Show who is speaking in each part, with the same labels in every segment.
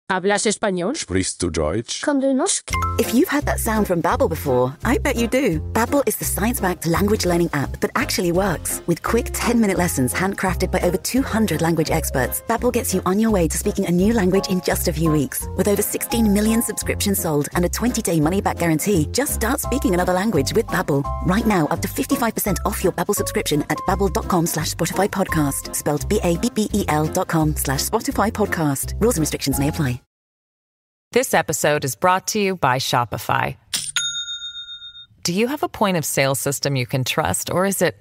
Speaker 1: ¿Hablas español?
Speaker 2: Sprichst du Deutsch?
Speaker 1: Kan du norsk?
Speaker 3: If you've heard that sound from Babbel before, I bet you do. Babbel is the science-backed language learning app that actually works. With quick 10-minute lessons handcrafted by over 200 language experts, Babbel gets you on your way to speaking a new language in just a few weeks. With over 16 million subscriptions sold and a 20-day money-back guarantee, just start speaking another language with Babbel. Right now, up to 55% off your Babbel subscription at babbel.com/Spotify podcast. Spelled BABBEL.com/Spotify podcast. Rules and restrictions may apply.
Speaker 4: This episode is brought to you by Shopify. Do you have a point of sale system you can trust, or is it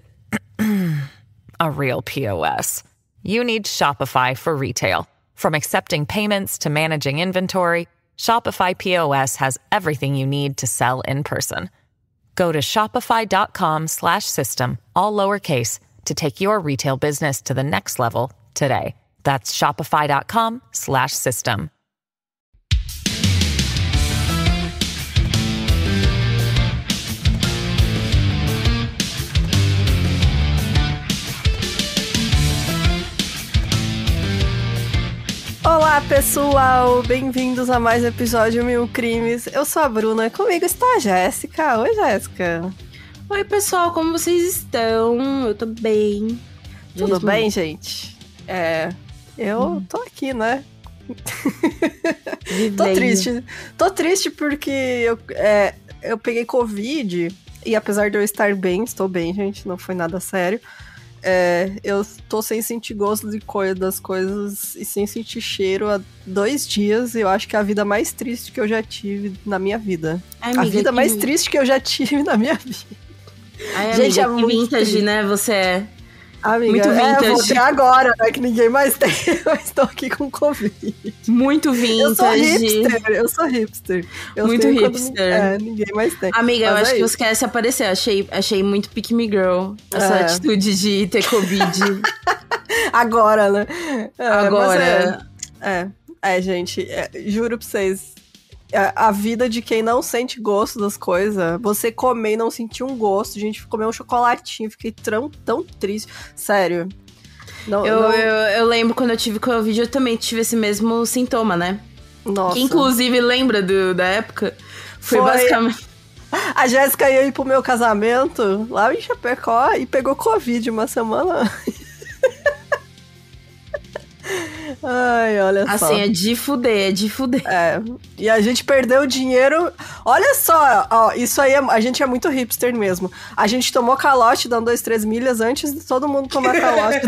Speaker 4: a real POS? You need Shopify for retail. From accepting payments to managing inventory, Shopify POS has everything you need to sell in person. Go to shopify.com/system, all lowercase, to take your retail business to the next level today. That's shopify.com/system.
Speaker 5: Olá pessoal, bem-vindos a mais um episódio Mil Crimes. Eu sou a Bruna, comigo está a Jéssica. Oi, Jéssica.
Speaker 6: Oi pessoal, como vocês estão? Eu tô bem.
Speaker 5: Tudo bem, gente? Eu tô aqui, né? Tô triste porque eu peguei Covid e apesar de eu estar bem, estou bem, gente, não foi nada sério. Eu tô sem sentir gosto das coisas e sem sentir cheiro há 2 dias. Eu acho que é a vida mais triste que eu já tive na minha vida.
Speaker 6: Amiga,
Speaker 5: a vida mais triste que eu já tive na minha vida.
Speaker 6: Ai,
Speaker 5: gente,
Speaker 6: amiga, que vintage, triste, né? Você é.
Speaker 5: Amiga,
Speaker 6: muito vintage.
Speaker 5: Eu vou ter agora, né? Que ninguém mais tem. Eu estou aqui com Covid.
Speaker 6: Muito vintage.
Speaker 5: Eu sou hipster.
Speaker 6: Muito hipster.
Speaker 5: Ninguém mais tem.
Speaker 6: Amiga, eu acho que você quer se aparecer. Achei muito pick me girl. Essa atitude de ter Covid.
Speaker 5: Agora, né?
Speaker 6: Agora.
Speaker 5: Gente. Juro pra vocês. A vida de quem não sente gosto das coisas, você comer e não sentir um gosto, gente, comer um chocolatinho, fiquei tão triste, sério.
Speaker 6: Eu lembro quando eu tive Covid, eu também tive esse mesmo sintoma, né?
Speaker 5: Nossa.
Speaker 6: Que inclusive lembra da época? Foi basicamente...
Speaker 5: A Jéssica ia ir pro meu casamento lá em Chapecó e pegou Covid uma semana. Ai, olha só.
Speaker 6: Assim, é de fuder.
Speaker 5: E a gente perdeu dinheiro. Olha só, ó, isso aí, a gente é muito hipster mesmo. A gente tomou calote da 1, 2, 3 milhas antes de todo mundo tomar calote.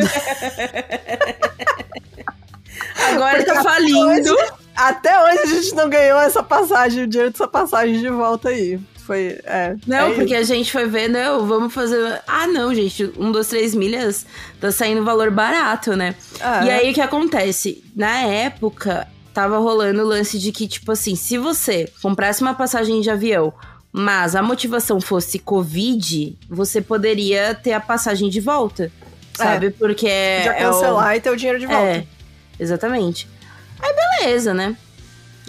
Speaker 6: Agora tá falindo.
Speaker 5: Até hoje a gente não ganhou essa passagem, o dinheiro dessa passagem de volta aí. Foi,
Speaker 6: porque a gente foi ver, vamos fazer... Ah, não, gente, 1, 2, 3 milhas tá saindo valor barato, né? E aí, o que acontece? Na época, tava rolando o lance de que, tipo assim, se você comprasse uma passagem de avião, mas a motivação fosse Covid, você poderia ter a passagem de volta, sabe? Porque
Speaker 5: já cancelar e ter o dinheiro de volta.
Speaker 6: Exatamente. Aí, beleza, né?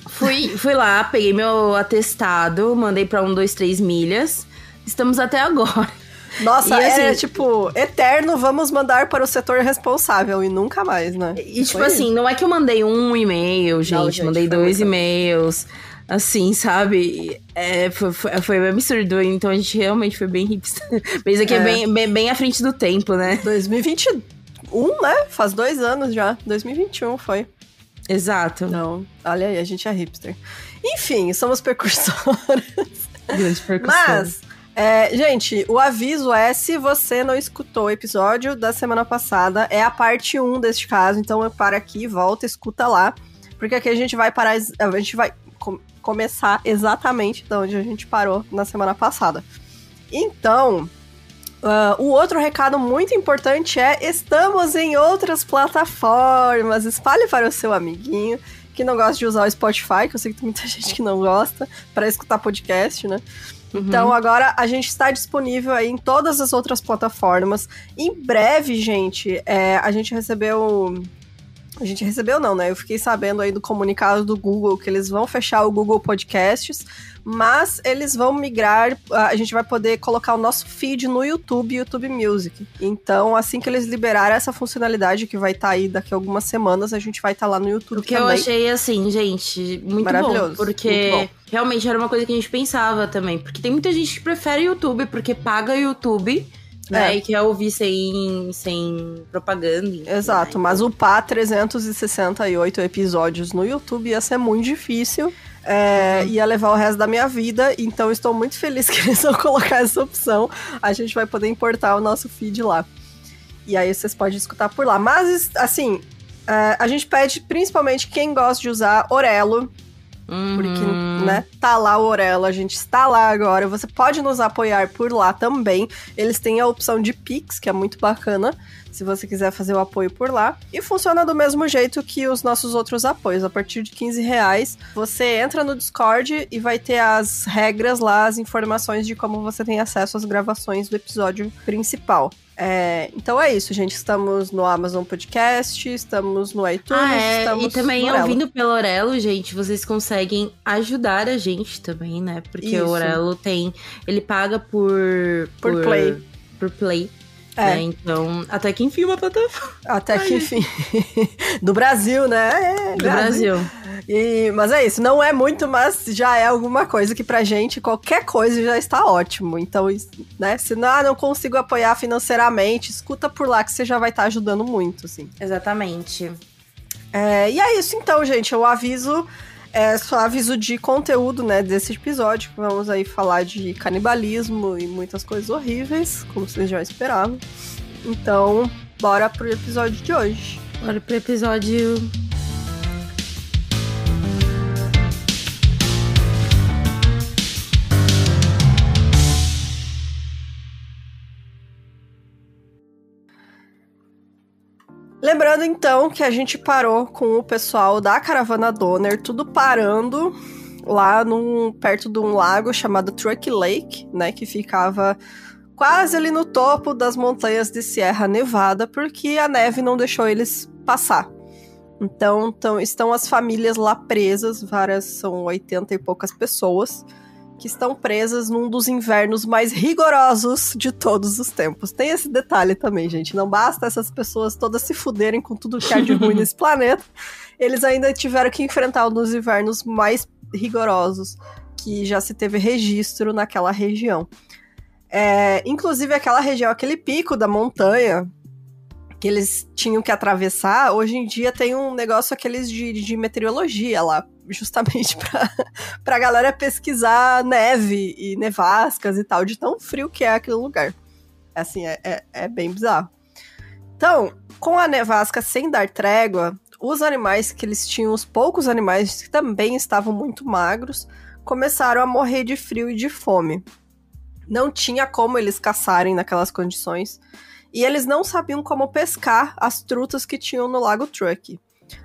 Speaker 6: Fui lá, peguei meu atestado, mandei pra 1, 2, 3 milhas. Estamos até agora.
Speaker 5: Nossa, tipo, eterno, vamos mandar para o setor responsável e nunca mais, né?
Speaker 6: E tipo assim, não é que eu mandei um e-mail, gente. Não, gente, mandei 2 e-mails, assim, sabe? Foi bem absurdo, então a gente realmente foi bem hipster. Mas isso aqui é bem à frente do tempo, né?
Speaker 5: 2021, né? Faz 2 anos já. 2021 foi.
Speaker 6: Exato.
Speaker 5: Não, olha aí, a gente é hipster. Enfim, somos precursoras.
Speaker 6: Grande precursora.
Speaker 5: Mas, gente, o aviso é, se você não escutou o episódio da semana passada, é a parte 1 deste caso, então eu paro aqui, volta, escuta lá, porque aqui a gente vai parar, a gente vai começar exatamente de onde a gente parou na semana passada. Então... o outro recado muito importante estamos em outras plataformas. Espalhe para o seu amiguinho que não gosta de usar o Spotify, que eu sei que tem muita gente que não gosta, para escutar podcast, né? Uhum. Então agora a gente está disponível aí em todas as outras plataformas. Em breve, gente, a gente recebeu A gente recebeu não, né? Eu fiquei sabendo aí do comunicado do Google que eles vão fechar o Google Podcasts, mas eles vão migrar, a gente vai poder colocar o nosso feed no YouTube, YouTube Music. Então, assim que eles liberarem essa funcionalidade, que vai estar aí daqui a algumas semanas, a gente vai estar lá no YouTube também.
Speaker 6: O que eu achei, assim, gente, muito
Speaker 5: maravilhoso,
Speaker 6: bom. Porque
Speaker 5: muito bom.
Speaker 6: Realmente era uma coisa que a gente pensava também. Porque tem muita gente que prefere YouTube, porque paga YouTube, né? E quer ouvir sem propaganda. Enfim,
Speaker 5: exato,
Speaker 6: né?
Speaker 5: mas upar 368 episódios no YouTube ia ser muito difícil. Ia levar o resto da minha vida, então estou muito feliz que eles vão colocar essa opção. A gente vai poder importar o nosso feed lá. E aí vocês podem escutar por lá. Mas, assim, a gente pede principalmente quem gosta de usar Orelo, porque, né, tá lá o Orelo, a gente está lá agora. Você pode nos apoiar por lá também. Eles têm a opção de Pix, que é muito bacana, se você quiser fazer o apoio por lá. E funciona do mesmo jeito que os nossos outros apoios. A partir de R$15, você entra no Discord e vai ter as regras lá, as informações de como você tem acesso às gravações do episódio principal. Então é isso, gente. Estamos no Amazon Podcast, estamos no iTunes, estamos
Speaker 6: e também
Speaker 5: no Orelo.
Speaker 6: ouvindo pelo Orelo, gente, vocês conseguem ajudar a gente também, né? Porque
Speaker 5: isso.
Speaker 6: o Orelo ele paga por
Speaker 5: play.
Speaker 6: Por play. Né? Então, até que enfim uma plataforma.
Speaker 5: Até que enfim. Do Brasil, né?
Speaker 6: Do Brasil.
Speaker 5: Mas é isso, não é muito, mas já é alguma coisa que pra gente, qualquer coisa já está ótimo. Então, né, se não consigo apoiar financeiramente, escuta por lá que você já vai estar ajudando muito, assim.
Speaker 6: Exatamente.
Speaker 5: E é isso então, gente, eu aviso... só aviso de conteúdo, né, desse episódio. Vamos aí falar de canibalismo e muitas coisas horríveis, como vocês já esperavam. Então, bora pro episódio de hoje.
Speaker 6: Bora pro episódio...
Speaker 5: Lembrando, então, que a gente parou com o pessoal da Caravana Donner, tudo parando lá perto de um lago chamado Truckee Lake, né, que ficava quase ali no topo das montanhas de Sierra Nevada, porque a neve não deixou eles passar. Então estão as famílias lá presas, são 80 e poucas pessoas, que estão presas num dos invernos mais rigorosos de todos os tempos. Tem esse detalhe também, gente. Não basta essas pessoas todas se fuderem com tudo que há de ruim nesse planeta. Eles ainda tiveram que enfrentar um dos invernos mais rigorosos que já se teve registro naquela região. Inclusive, aquela região, aquele pico da montanha que eles tinham que atravessar, hoje em dia tem um negócio aqueles de meteorologia lá, justamente pra galera pesquisar neve e nevascas e tal, de tão frio que é aquele lugar. Assim, é bem bizarro. Então, com a nevasca sem dar trégua, os animais que eles tinham, os poucos animais que também estavam muito magros, começaram a morrer de frio e de fome. Não tinha como eles caçarem naquelas condições, e eles não sabiam como pescar as trutas que tinham no Lago Truckee.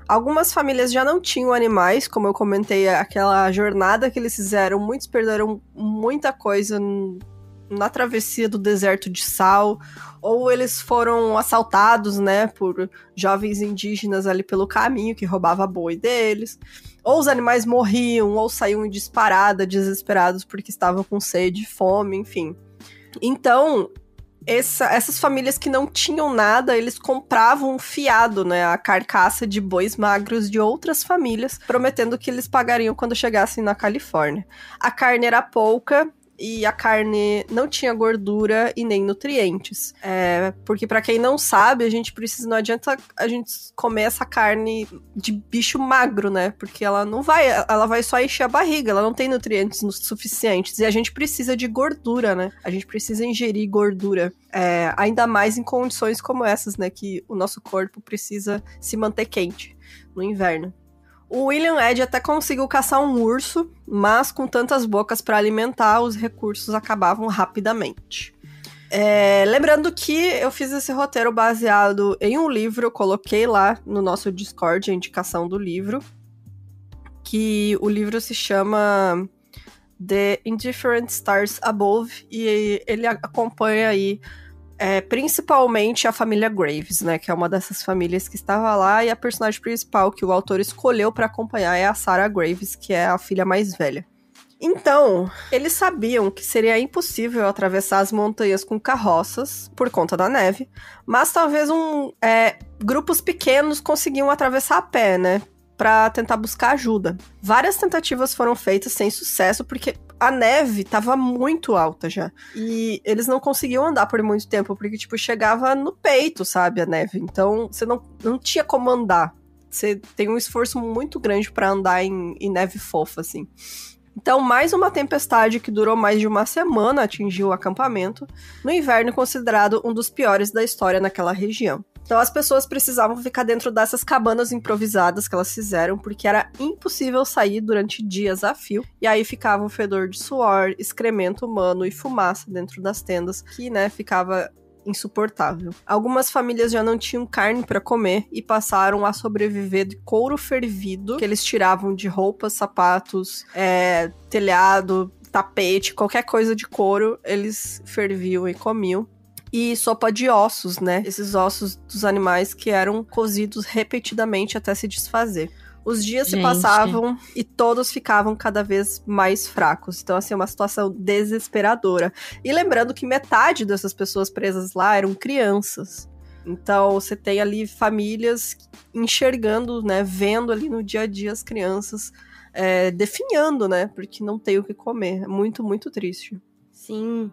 Speaker 5: Algumas famílias já não tinham animais, como eu comentei, aquela jornada que eles fizeram, muitos perderam muita coisa na travessia do deserto de sal, ou eles foram assaltados, né, por jovens indígenas ali pelo caminho, que roubava boi deles, ou os animais morriam, ou saíam em disparada, desesperados porque estavam com sede, fome, enfim. Então, essas famílias que não tinham nada, eles compravam fiado, né, a carcaça de bois magros de outras famílias, prometendo que eles pagariam quando chegassem na Califórnia. A carne era pouca e a carne não tinha gordura e nem nutrientes. Porque pra quem não sabe, não adianta a gente comer essa carne de bicho magro, né? Porque ela vai só encher a barriga, ela não tem nutrientes suficientes. E a gente precisa de gordura, né? A gente precisa ingerir gordura. Ainda mais em condições como essas, né? Que o nosso corpo precisa se manter quente no inverno. O William Ed até conseguiu caçar um urso, mas com tantas bocas para alimentar, os recursos acabavam rapidamente. Lembrando que eu fiz esse roteiro baseado em um livro, eu coloquei lá no nosso Discord a indicação do livro, que o livro se chama The Indifferent Stars Above, e ele acompanha aí principalmente a família Graves, né, que é uma dessas famílias que estava lá, e a personagem principal que o autor escolheu para acompanhar é a Sarah Graves, que é a filha mais velha. Então, eles sabiam que seria impossível atravessar as montanhas com carroças por conta da neve, mas talvez grupos pequenos conseguiam atravessar a pé, né, para tentar buscar ajuda. Várias tentativas foram feitas sem sucesso, porque a neve tava muito alta já. E eles não conseguiam andar por muito tempo, porque, tipo, chegava no peito, sabe, a neve. Então, você não tinha como andar. Você tem um esforço muito grande para andar em neve fofa, assim. Então, mais uma tempestade que durou mais de uma semana atingiu o acampamento, no inverno considerado um dos piores da história naquela região. Então, as pessoas precisavam ficar dentro dessas cabanas improvisadas que elas fizeram, porque era impossível sair durante dias a fio. E aí ficava o fedor de suor, excremento humano e fumaça dentro das tendas, que, né, ficava insuportável. Algumas famílias já não tinham carne para comer e passaram a sobreviver de couro fervido, que eles tiravam de roupas, sapatos, telhado, tapete, qualquer coisa de couro, eles ferviam e comiam. E sopa de ossos, né? Esses ossos dos animais que eram cozidos repetidamente até se desfazer. Os dias se passavam e todos ficavam cada vez mais fracos. Então, assim, é uma situação desesperadora. E lembrando que metade dessas pessoas presas lá eram crianças. Então, você tem ali famílias enxergando, né? Vendo ali no dia a dia as crianças definhando, né? Porque não tem o que comer. É muito, muito triste.
Speaker 6: Sim.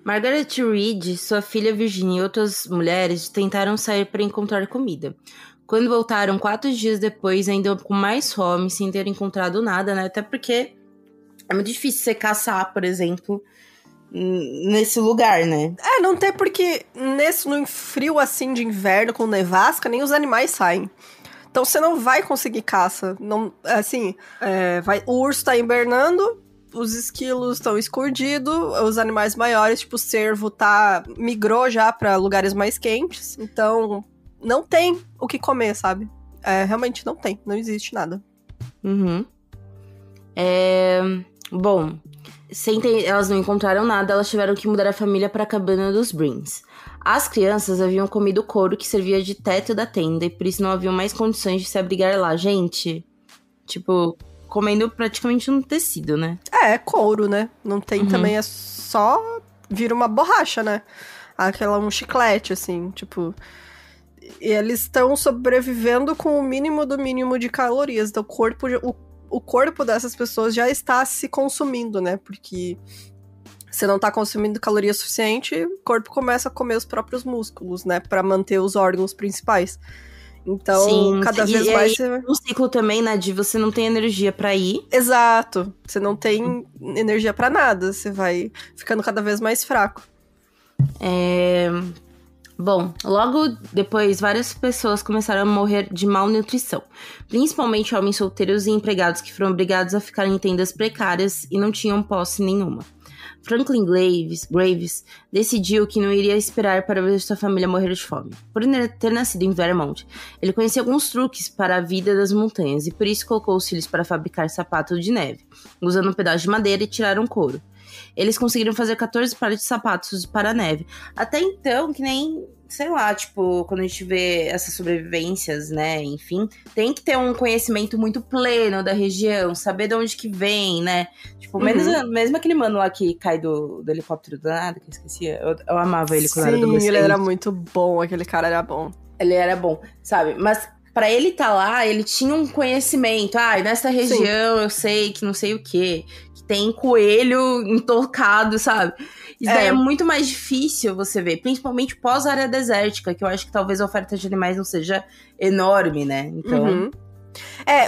Speaker 6: Margaret Reed, sua filha Virginia e outras mulheres tentaram sair para encontrar comida. Quando voltaram 4 dias depois, ainda com mais fome, sem ter encontrado nada, né? Até porque é muito difícil você caçar, por exemplo, nesse lugar, né?
Speaker 5: Não tem, porque no frio assim de inverno, com nevasca, nem os animais saem. Então você não vai conseguir caça. Não, assim, o urso tá hibernando, os esquilos estão escondidos, os animais maiores, tipo o cervo, migrou já para lugares mais quentes. Então, não tem o que comer, sabe? Realmente não tem, não existe nada.
Speaker 6: Uhum. Bom, elas não encontraram nada, elas tiveram que mudar a família para a cabana dos Brins. As crianças haviam comido couro que servia de teto da tenda e por isso não haviam mais condições de se abrigar lá. Gente, tipo, comendo praticamente um tecido, né?
Speaker 5: Couro, né? Não tem também, é só vira uma borracha, né? Um chiclete, assim, tipo. E eles estão sobrevivendo com o mínimo do mínimo de calorias. Então o corpo dessas pessoas já está se consumindo, né? Porque você não tá consumindo caloria suficiente, o corpo começa a comer os próprios músculos, né? Pra manter os órgãos principais. Então, sim, cada vez mais você...
Speaker 6: um ciclo também, né, de você não tem energia pra ir.
Speaker 5: Exato. Você não tem energia pra nada. Você vai ficando cada vez mais fraco.
Speaker 6: Bom, logo depois, várias pessoas começaram a morrer de malnutrição. Principalmente homens solteiros e empregados que foram obrigados a ficar em tendas precárias e não tinham posse nenhuma. Franklin Graves decidiu que não iria esperar para ver sua família morrer de fome. Por ter nascido em Vermont, ele conhecia alguns truques para a vida das montanhas e por isso colocou os filhos para fabricar sapatos de neve, usando um pedaço de madeira e tiraram couro. Eles conseguiram fazer 14 pares de sapatos para a neve. Até então, que nem, sei lá, tipo, quando a gente vê essas sobrevivências, né, enfim, tem que ter um conhecimento muito pleno da região, saber de onde que vem, né? Tipo, mesmo aquele mano lá que cai do helicóptero do nada, que eu esqueci, eu amava ele quando era adolescente.
Speaker 5: Sim, ele era muito bom, aquele cara era bom.
Speaker 6: Ele era bom, sabe? Mas pra ele estar lá, ele tinha um conhecimento. Nessa região eu sei que não sei o quê. Tem coelho intocado, sabe? Isso daí é muito mais difícil você ver, principalmente pós-área desértica, que eu acho que talvez a oferta de animais não seja enorme, né? Então...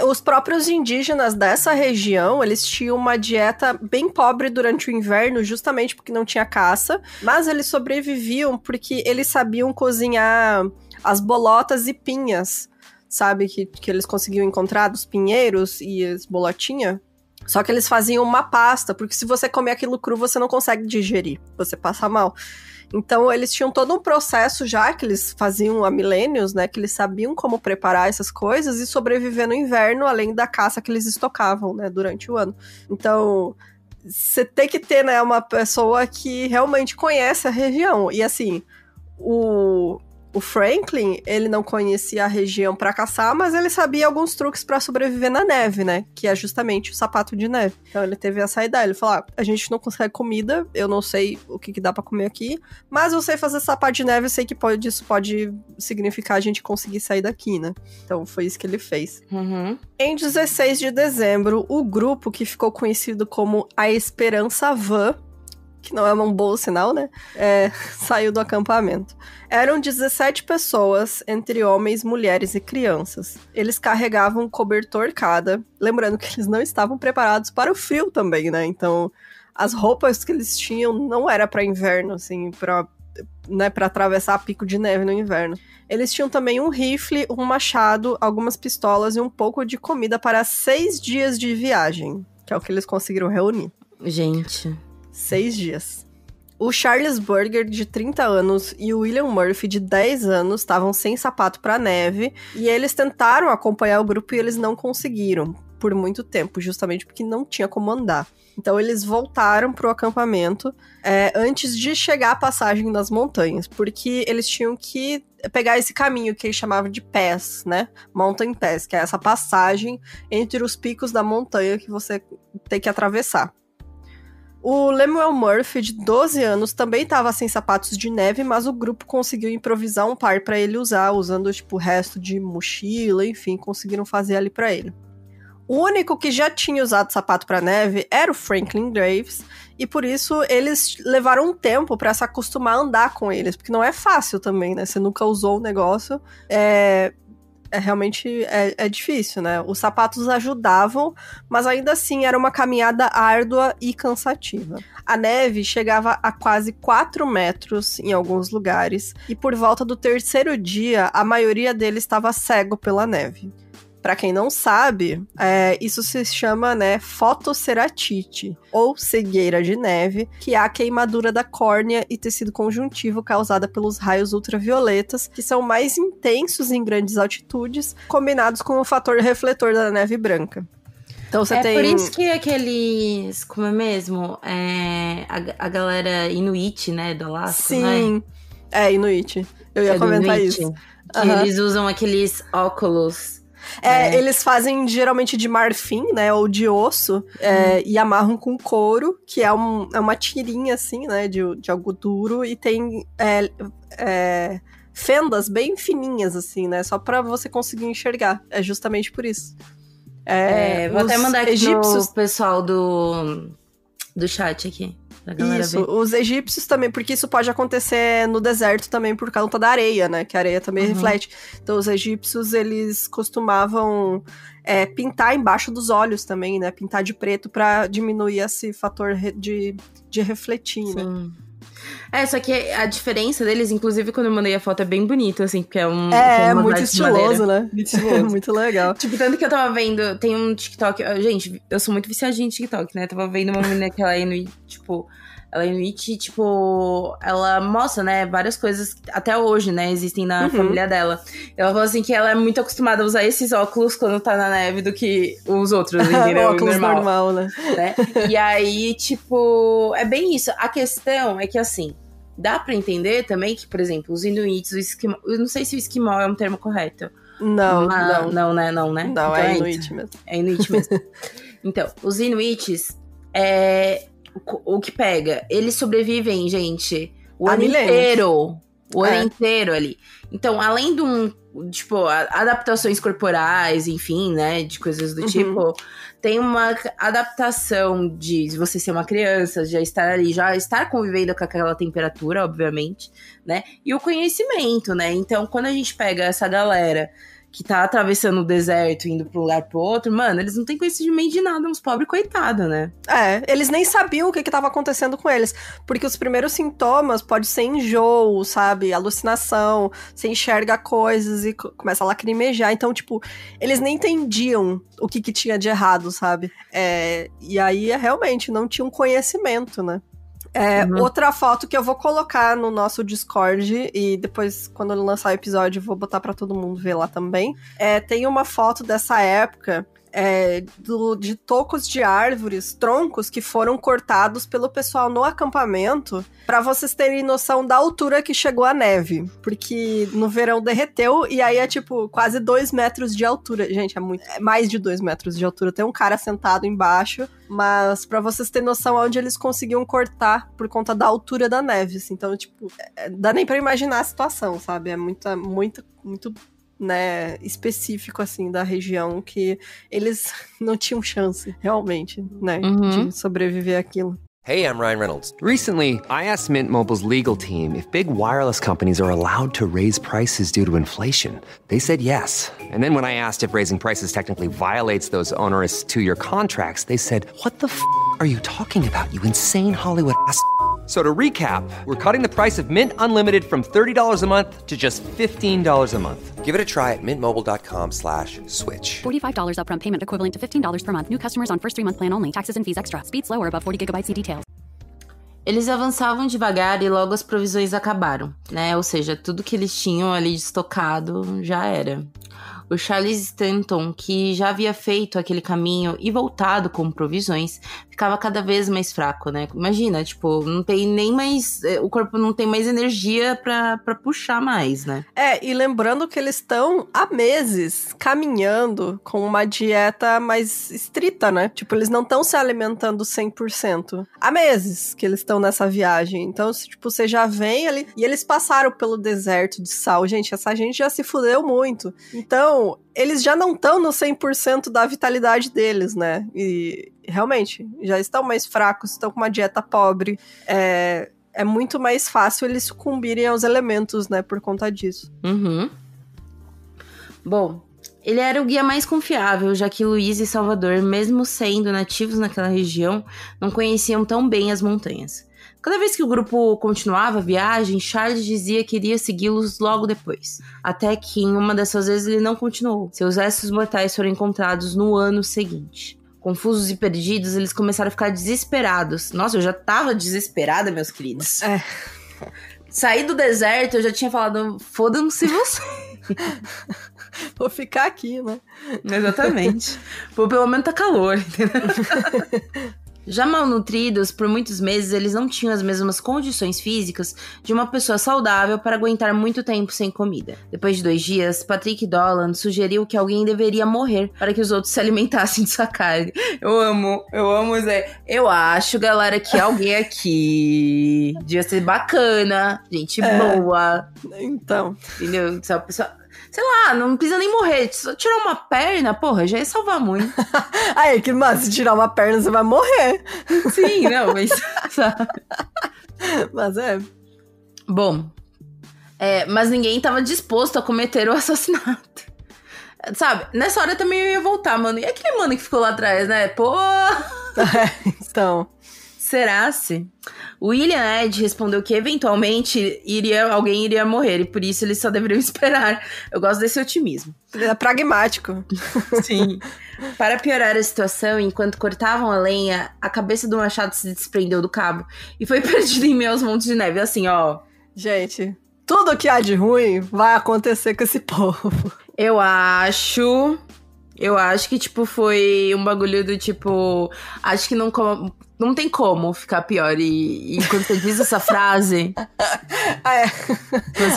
Speaker 5: os próprios indígenas dessa região, eles tinham uma dieta bem pobre durante o inverno, justamente porque não tinha caça, mas eles sobreviviam porque eles sabiam cozinhar as bolotas e pinhas, sabe? Que eles conseguiam encontrar dos pinheiros e as bolotinhas. Só que eles faziam uma pasta, porque se você comer aquilo cru, você não consegue digerir, você passa mal. Então, eles tinham todo um processo já, que eles faziam há milênios, né, que eles sabiam como preparar essas coisas e sobreviver no inverno, além da caça que eles estocavam, né, durante o ano. Então, você tem que ter, né, uma pessoa que realmente conhece a região. E assim, O Franklin, ele não conhecia a região pra caçar, mas ele sabia alguns truques pra sobreviver na neve, né? Que é justamente o sapato de neve. Então ele teve essa ideia, ele falou, a gente não consegue comida, eu não sei o que dá pra comer aqui, mas eu sei fazer sapato de neve, eu sei que isso pode significar a gente conseguir sair daqui, né? Então foi isso que ele fez.
Speaker 6: Uhum.
Speaker 5: Em 16 de dezembro, o grupo que ficou conhecido como a Esperança Van, que não é um bom sinal, né? Saiu do acampamento. Eram 17 pessoas, entre homens, mulheres e crianças. Eles carregavam um cobertor cada. Lembrando que eles não estavam preparados para o frio também, né? Então, as roupas que eles tinham não era para inverno, assim, para atravessar pico de neve no inverno. Eles tinham também um rifle, um machado, algumas pistolas e um pouco de comida para 6 dias de viagem, que é o que eles conseguiram reunir.
Speaker 6: Gente...
Speaker 5: 6 dias. O Charles Burger, de 30 anos, e o William Murphy, de 10 anos, estavam sem sapato pra neve, e eles tentaram acompanhar o grupo e eles não conseguiram por muito tempo, justamente porque não tinha como andar. Então eles voltaram pro acampamento antes de chegar à passagem das montanhas, porque eles tinham que pegar esse caminho que eles chamavam de pass, né? Mountain Pass, que é essa passagem entre os picos da montanha que você tem que atravessar. O Lemuel Murphy, de 12 anos, também estava sem sapatos de neve, mas o grupo conseguiu improvisar um par para ele usar, usando tipo o resto de mochila, enfim, conseguiram fazer ali para ele. O único que já tinha usado sapato para neve era o Franklin Graves, e por isso eles levaram um tempo para se acostumar a andar com eles, porque não é fácil também, né? Você nunca usou o negócio, realmente difícil, né? Os sapatos ajudavam, mas ainda assim era uma caminhada árdua e cansativa. A neve chegava a quase 4 metros em alguns lugares, e por volta do 3º dia, a maioria deles estava cego pela neve. Pra quem não sabe, isso se chama, né, fotosseratite, ou cegueira de neve, que é a queimadura da córnea e tecido conjuntivo causada pelos raios ultravioletas, que são mais intensos em grandes altitudes, combinados com o fator refletor da neve branca. Então você tem...
Speaker 6: por isso que aqueles... Como é mesmo? A galera Inuit, né, do Alasca,
Speaker 5: sim,
Speaker 6: né?
Speaker 5: Inuit. Eu ia comentar
Speaker 6: Inuit,
Speaker 5: isso.
Speaker 6: Que eles usam aqueles óculos...
Speaker 5: Eles fazem geralmente de marfim, né, ou de osso, e amarram com couro, que é uma tirinha, assim, né, de algo duro, e tem fendas bem fininhas, assim, né, só pra você conseguir enxergar. É justamente por isso.
Speaker 6: Vou até mandar aqui pro pessoal do chat aqui.
Speaker 5: Isso, os egípcios também, porque isso pode acontecer no deserto também por causa da areia, né? Que a areia também reflete. Então, os egípcios, eles costumavam pintar embaixo dos olhos também, né? Pintar de preto pra diminuir esse fator de refletir,
Speaker 6: sim, né? Só que a diferença deles, inclusive, quando eu mandei a foto, é bem bonito, assim, porque é um...
Speaker 5: muito estiloso, né? Muito estiloso. Muito legal.
Speaker 6: Tipo, tanto que eu tava vendo, tem um TikTok... Gente, eu sou muito viciadinha em TikTok, né? Eu tava vendo uma menina que ela é Inuit, tipo... Ela é Inuit, tipo... Ela mostra, né, várias coisas que até hoje, né, existem na família dela. Ela falou assim que ela é muito acostumada a usar esses óculos quando tá na neve do que os outros, entendeu?
Speaker 5: O óculos normal, né?
Speaker 6: E aí, tipo... É bem isso. A questão é que, assim... Dá pra entender também que, por exemplo, os Inuits, o esquimó... Eu não sei se o esquimó é um termo correto.
Speaker 5: Não,
Speaker 6: não, né?
Speaker 5: Não,
Speaker 6: então,
Speaker 5: é Inuit mesmo.
Speaker 6: É Inuit mesmo. Então, os Inuits, o que pega? Eles sobrevivem, gente, o ano inteiro. O ano inteiro ali. Então, além de tipo, adaptações corporais, enfim, né, de coisas do tipo, tem uma adaptação de você ser uma criança, já estar ali, já estar convivendo com aquela temperatura, obviamente, né, e o conhecimento, né. Então, quando a gente pega essa galera que tá atravessando o deserto, indo pra um lugar pro outro, mano, eles não têm conhecimento de nada, uns pobres coitados, né?
Speaker 5: Eles nem sabiam o que tava acontecendo com eles, porque os primeiros sintomas pode ser enjoo, sabe, alucinação, você enxerga coisas e começa a lacrimejar, então, tipo, eles nem entendiam o que tinha de errado, sabe? E aí, realmente, não tinham conhecimento, né? Outra foto que eu vou colocar no nosso Discord, e depois, quando eu lançar o episódio, eu vou botar pra todo mundo ver lá também. Tem uma foto dessa época, de tocos de árvores, troncos que foram cortados pelo pessoal no acampamento, pra vocês terem noção da altura que chegou a neve. Porque no verão derreteu e aí é tipo quase 2 metros de altura. Gente, é mais de 2 metros de altura. Tem um cara sentado embaixo, mas pra vocês terem noção onde eles conseguiam cortar por conta da altura da neve. Assim. Então, tipo, dá nem pra imaginar a situação, sabe? É muito, né, específico, assim, da região, que eles não tinham chance, realmente, né, de sobreviver àquilo.
Speaker 1: Hey, I'm Ryan Reynolds. Recently, I asked Mint Mobile's legal team if big wireless companies are allowed to raise prices due to inflation. They said yes. And then when I asked if raising prices technically violates those onerous two-year contracts, they said, what the f*** are you talking about, you insane Hollywood ass So to recap, we're cutting the price of Mint Unlimited from $30 a month to just $15 a month. Give it a try at mintmobile.com/switch.
Speaker 2: $45 upfront payment equivalent to $15 per month. New customers on first 3-month plan only. Taxes and fees extra. Speed slower above 40 gigabytes per details.
Speaker 6: Eles avançavam devagar e logo as provisões acabaram, né? Ou seja, tudo que eles tinham ali de estocado já era. O Charles Stanton, que já havia feito aquele caminho e voltado com provisões, ficava cada vez mais fraco, né? Imagina, tipo, não tem nem mais... O corpo não tem mais energia pra puxar mais, né?
Speaker 5: E lembrando que eles estão há meses caminhando com uma dieta mais estrita, né? Tipo, eles não estão se alimentando 100%. Há meses que eles estão nessa viagem. Então, tipo, você já vem ali... E eles passaram pelo deserto de sal. Gente, essa gente já se fudeu muito. Então, eles já não estão no 100% da vitalidade deles, né? E realmente, já estão mais fracos, estão com uma dieta pobre. É muito mais fácil eles sucumbirem aos elementos, né? Por conta disso.
Speaker 6: Bom, ele era o guia mais confiável, já que Luiz e Salvador, mesmo sendo nativos naquela região, não conheciam tão bem as montanhas. Cada vez que o grupo continuava a viagem, Charles dizia que iria segui-los logo depois. Até que, em uma dessas vezes, ele não continuou. Seus restos mortais foram encontrados no ano seguinte. Confusos e perdidos, eles começaram a ficar desesperados. Nossa, eu já tava desesperada, meus queridos. Saí do deserto, eu já tinha falado, fodam-se você.
Speaker 5: Vou ficar aqui, né?
Speaker 6: Exatamente. Pô, pelo menos tá calor, entendeu? Já malnutridos, por muitos meses, eles não tinham as mesmas condições físicas de uma pessoa saudável para aguentar muito tempo sem comida. Depois de 2 dias, Patrick Dolan sugeriu que alguém deveria morrer para que os outros se alimentassem de sua carne. Eu amo, Zé. Eu acho, galera, que alguém aqui devia ser bacana, gente boa.
Speaker 5: Então.
Speaker 6: Entendeu? Se a pessoa... Sei lá, não precisa nem morrer. Só tirar uma perna, porra, já ia salvar muito.
Speaker 5: Aí, que massa, se tirar uma perna, você vai morrer.
Speaker 6: Sim, não, mas...
Speaker 5: Mas
Speaker 6: Bom, mas ninguém tava disposto a cometer o assassinato. Sabe, nessa hora também eu ia voltar, mano. E aquele mano que ficou lá atrás, né? Pô!
Speaker 5: Então...
Speaker 6: Será-se? William Ed respondeu que eventualmente alguém iria morrer e por isso eles só deveriam esperar. Eu gosto desse otimismo.
Speaker 5: Ele é pragmático.
Speaker 6: Sim. Para piorar a situação, enquanto cortavam a lenha, a cabeça do machado se desprendeu do cabo e foi perdida em meio aos montes de neve. Assim, ó.
Speaker 5: Gente, tudo que há de ruim vai acontecer com esse povo.
Speaker 6: Eu acho que, tipo, foi um bagulho do tipo... Acho que não tem como ficar pior. E quando você diz essa frase...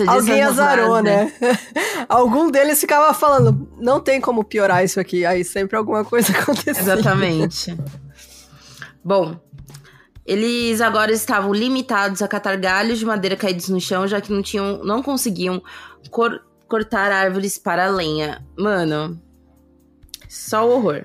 Speaker 5: Alguém azarou, né? Algum deles ficava falando, não tem como piorar isso aqui. Aí sempre alguma coisa acontecia.
Speaker 6: Exatamente. Bom, eles agora estavam limitados a catar galhos de madeira caídos no chão, já que não conseguiam cortar árvores para a lenha. Mano... Só o horror.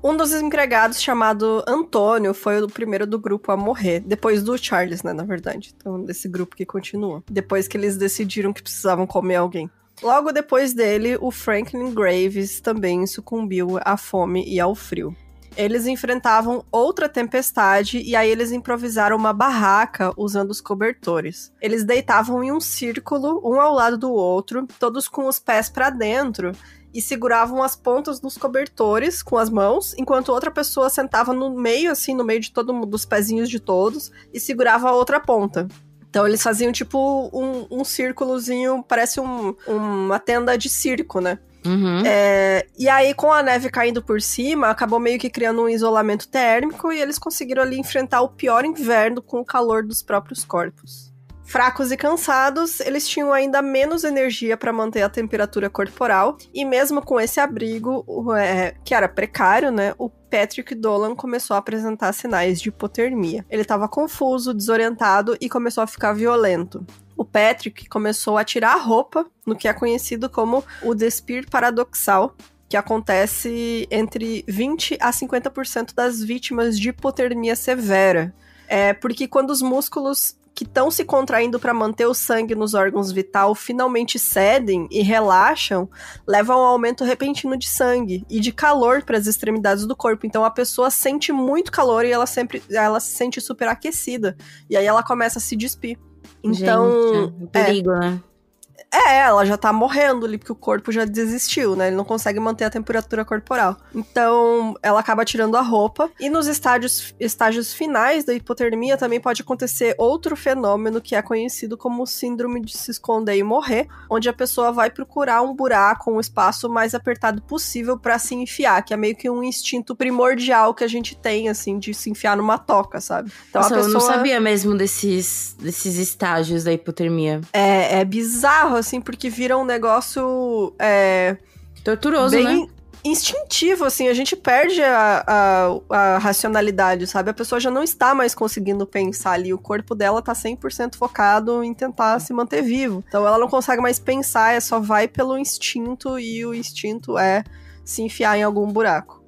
Speaker 5: Um dos empregados, chamado Antônio, foi o primeiro do grupo a morrer. Depois do Charles, né, na verdade. Então, desse grupo que continua. Depois que eles decidiram que precisavam comer alguém. Logo depois dele, o Franklin Graves também sucumbiu à fome e ao frio. Eles enfrentavam outra tempestade e aí eles improvisaram uma barraca usando os cobertores. Eles deitavam em um círculo, um ao lado do outro, todos com os pés pra dentro, e seguravam as pontas dos cobertores com as mãos, enquanto outra pessoa sentava no meio, assim, no meio de todo mundo, dos pezinhos de todos, e segurava a outra ponta. Então eles faziam tipo um círculozinho, parece uma tenda de circo, né? E aí, com a neve caindo por cima, acabou meio que criando um isolamento térmico e eles conseguiram ali enfrentar o pior inverno com o calor dos próprios corpos. Fracos e cansados, eles tinham ainda menos energia para manter a temperatura corporal, e mesmo com esse abrigo, que era precário, né, o Patrick Dolan começou a apresentar sinais de hipotermia. Ele estava confuso, desorientado e começou a ficar violento. O Patrick começou a tirar a roupa no que é conhecido como o despir paradoxal, que acontece entre 20% a 50% das vítimas de hipotermia severa. Porque quando os músculos que estão se contraindo para manter o sangue nos órgãos vitais finalmente cedem e relaxam, levam a um aumento repentino de sangue e de calor para as extremidades do corpo. Então a pessoa sente muito calor e ela se sente superaquecida. E aí ela começa a se despir. Então,
Speaker 6: gente, perigo, né?
Speaker 5: Ela já tá morrendo ali, porque o corpo já desistiu, né? Ele não consegue manter a temperatura corporal. Então, ela acaba tirando a roupa. E nos estágios finais da hipotermia também pode acontecer outro fenômeno que é conhecido como síndrome de se esconder e morrer, onde a pessoa vai procurar um buraco, um espaço mais apertado possível pra se enfiar, que é meio que um instinto primordial que a gente tem, assim, de se enfiar numa toca, sabe? Então,
Speaker 6: Nossa, eu não sabia mesmo desses estágios da hipotermia.
Speaker 5: É bizarro, assim, porque vira um negócio
Speaker 6: torturoso,
Speaker 5: bem
Speaker 6: né?
Speaker 5: instintivo, assim, a gente perde a racionalidade, sabe? A pessoa já não está mais conseguindo pensar ali, o corpo dela tá 100% focado em tentar se manter vivo. Então ela não consegue mais pensar, só vai pelo instinto, e o instinto é se enfiar em algum buraco.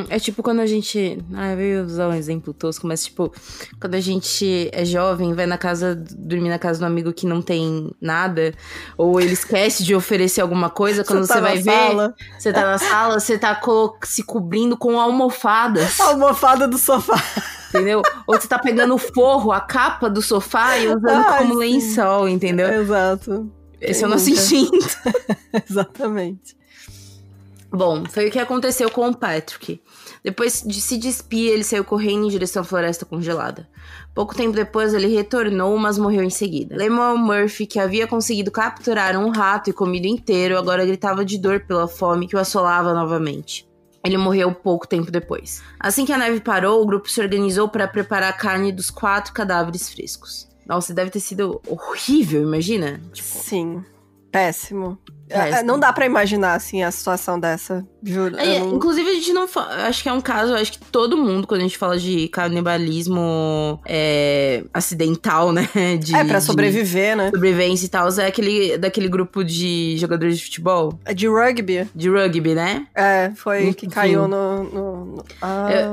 Speaker 6: É tipo quando a gente... eu ia usar um exemplo tosco, mas tipo, quando a gente é jovem, vai dormir na casa de um amigo que não tem nada, ou ele esquece de oferecer alguma coisa, quando você vai ver, você tá na sala, você tá se cobrindo com almofadas.
Speaker 5: A almofada do sofá.
Speaker 6: Entendeu? Ou você tá pegando o forro, a capa do sofá e usando como lençol, entendeu?
Speaker 5: Exato.
Speaker 6: Esse é o nosso instinto.
Speaker 5: Exatamente.
Speaker 6: Bom, foi o que aconteceu com o Patrick. Depois de se despir, ele saiu correndo em direção à floresta congelada. Pouco tempo depois, ele retornou, mas morreu em seguida. Lemuel Murphy, que havia conseguido capturar um rato e comido inteiro, agora gritava de dor pela fome que o assolava novamente. Ele morreu pouco tempo depois. Assim que a neve parou, o grupo se organizou para preparar a carne dos 4 cadáveres frescos. Nossa, deve ter sido horrível, imagina?
Speaker 5: Sim, péssimo. Não dá pra imaginar, assim, a situação dessa, juro.
Speaker 6: Inclusive, a gente não fala... Acho que é um caso, acho que todo mundo, quando a gente fala de canibalismo acidental, né?
Speaker 5: Pra sobreviver, né?
Speaker 6: Sobrevivência e tal, é daquele grupo de jogadores de futebol.
Speaker 5: De rugby.
Speaker 6: De rugby, né?
Speaker 5: Foi enfim. Que caiu no...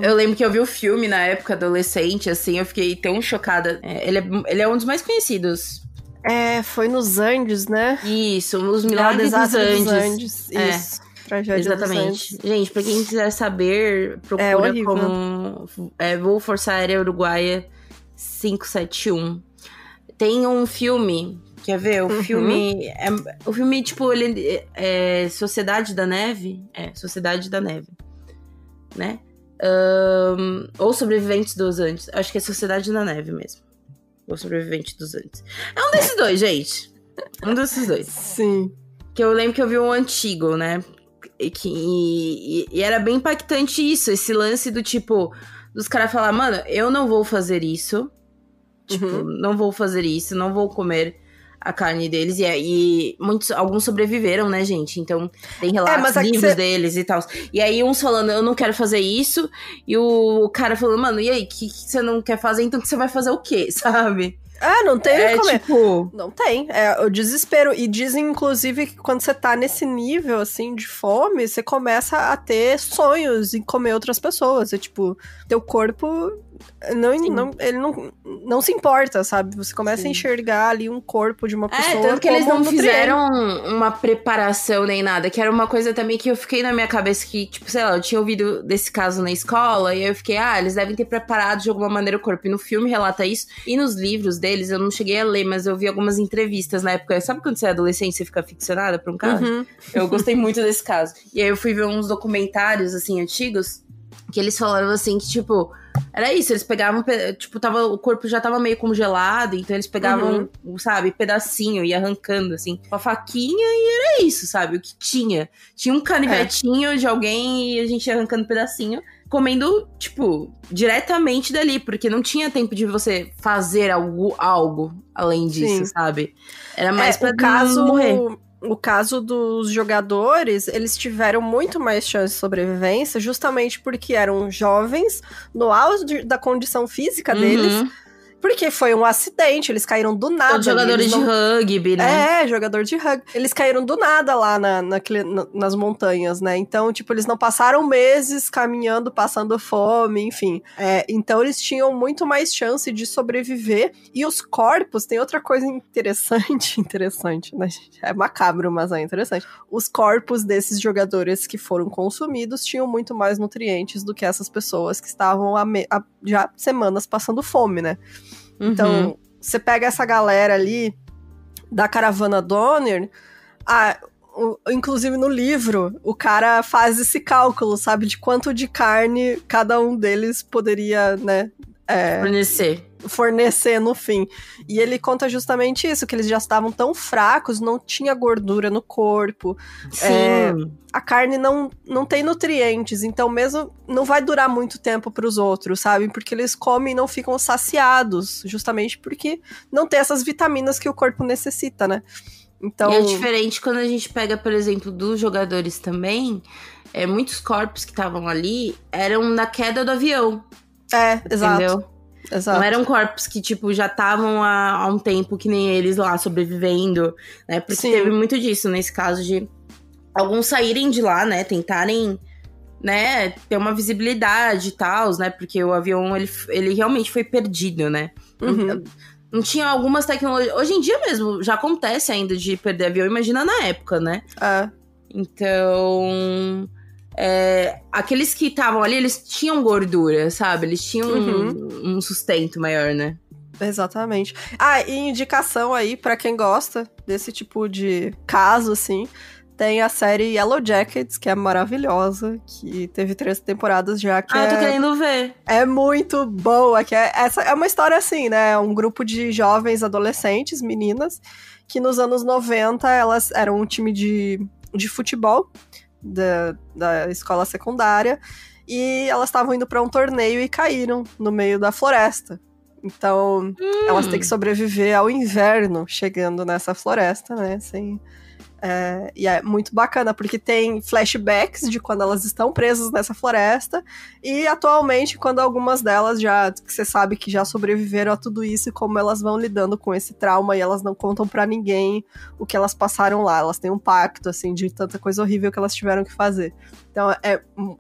Speaker 6: Eu lembro que eu vi o filme na época adolescente, assim, eu fiquei tão chocada. Ele é um dos mais conhecidos.
Speaker 5: Foi nos Andes, né?
Speaker 6: Isso, nos Milagres dos Andes.
Speaker 5: Isso, tragédia
Speaker 6: exatamente. Dos Andes. Gente, pra quem quiser saber, procura como Voo Força Aérea Uruguaia 571. Tem um filme, quer ver? O filme, tipo, ele é Sociedade da Neve. Sociedade da Neve, né? Ou Sobreviventes dos Andes. Acho que é Sociedade da Neve mesmo. O Sobrevivente dos Andes. É um desses dois, gente. Um desses dois.
Speaker 5: Sim.
Speaker 6: Que eu lembro que eu vi um antigo, né? E era bem impactante isso. Esse lance do tipo... Dos caras falar, mano, eu não vou fazer isso. Tipo, não vou fazer isso. Não vou comer a carne deles. E alguns sobreviveram, né, gente? Então, tem relatos, livros deles e tal. E aí, uns falando, eu não quero fazer isso. E o cara falando, mano, e aí, que você não quer fazer? Então, que você vai fazer o quê, sabe?
Speaker 5: Não tem como
Speaker 6: tipo...
Speaker 5: Não tem, o desespero. E dizem, inclusive, que quando você tá nesse nível, assim, de fome, você começa a ter sonhos em comer outras pessoas. Tipo, teu corpo... ele não se importa, sabe? Você começa a enxergar ali um corpo de uma pessoa.
Speaker 6: Tanto que eles não fizeram uma preparação nem nada, que era uma coisa também que eu fiquei na minha cabeça que, tipo, sei lá, eu tinha ouvido desse caso na escola, e aí eu fiquei, eles devem ter preparado de alguma maneira o corpo. E no filme relata isso, e nos livros deles, eu não cheguei a ler, mas eu vi algumas entrevistas na época. Sabe quando você é adolescente, você fica ficcionada por um caso? Eu gostei muito desse caso. E aí eu fui ver uns documentários, assim, antigos, Que eles falaram assim que, tipo, era isso, eles pegavam, tipo, o corpo já tava meio congelado, então eles pegavam, sabe, pedacinho e arrancando, assim, com a faquinha e era isso, sabe, o que tinha. Tinha um canivetinho de alguém e a gente ia arrancando pedacinho, comendo, tipo, diretamente dali, porque não tinha tempo de você fazer algo além disso, sabe? Era mais pra morrer.
Speaker 5: O caso dos jogadores, eles tiveram muito mais chance de sobrevivência justamente porque eram jovens, no auge da condição física deles, porque foi um acidente, eles caíram do nada.
Speaker 6: Todos jogadores de rugby, né?
Speaker 5: Jogador de rugby. Eles caíram do nada lá nas montanhas, né? Então, tipo, eles não passaram meses caminhando, passando fome, enfim. Então, eles tinham muito mais chance de sobreviver. E os corpos, tem outra coisa interessante, né? É macabro, mas é interessante. Os corpos desses jogadores que foram consumidos tinham muito mais nutrientes do que essas pessoas que estavam já semanas passando fome, né? Então, você pega essa galera ali da caravana Donner, inclusive no livro, o cara faz esse cálculo, sabe, de quanto de carne cada um deles poderia, né, fornecer no fim. E ele conta justamente isso, que eles já estavam tão fracos, não tinha gordura no corpo. A carne não tem nutrientes, então mesmo não vai durar muito tempo pros outros, sabe? Porque eles comem e não ficam saciados, justamente porque não tem essas vitaminas que o corpo necessita, né? Então...
Speaker 6: E é diferente quando a gente pega, por exemplo, dos jogadores também, muitos corpos que estavam ali eram na queda do avião.
Speaker 5: Exato.
Speaker 6: Entendeu?
Speaker 5: Exato.
Speaker 6: Não eram corpos que, tipo, já estavam há um tempo que nem eles lá, sobrevivendo, né? Porque teve muito disso, nesse caso de alguns saírem de lá, né? Tentarem, né? Ter uma visibilidade e tal, né? Porque o avião, ele realmente foi perdido, né? Não tinha algumas tecnologias... Hoje em dia mesmo, já acontece ainda de perder avião, imagina na época, né? Então... aqueles que estavam ali, eles tinham gordura, sabe? Eles tinham um sustento maior, né?
Speaker 5: Exatamente. E indicação aí pra quem gosta desse tipo de caso, assim, tem a série Yellow Jackets, que é maravilhosa, que teve 3 temporadas já, que
Speaker 6: eu tô querendo ver.
Speaker 5: É muito boa, essa é uma história assim, né? Um grupo de jovens adolescentes, meninas, que nos anos 90 elas eram um time de futebol da escola secundária, e elas estavam indo pra um torneio e caíram no meio da floresta. Então, elas têm que sobreviver ao inverno chegando nessa floresta, né? Assim, e é muito bacana, porque tem flashbacks de quando elas estão presas nessa floresta, e atualmente, quando algumas delas que você sabe que já sobreviveram a tudo isso, e como elas vão lidando com esse trauma, e elas não contam pra ninguém o que elas passaram lá. Elas têm um pacto, assim, de tanta coisa horrível que elas tiveram que fazer. Então,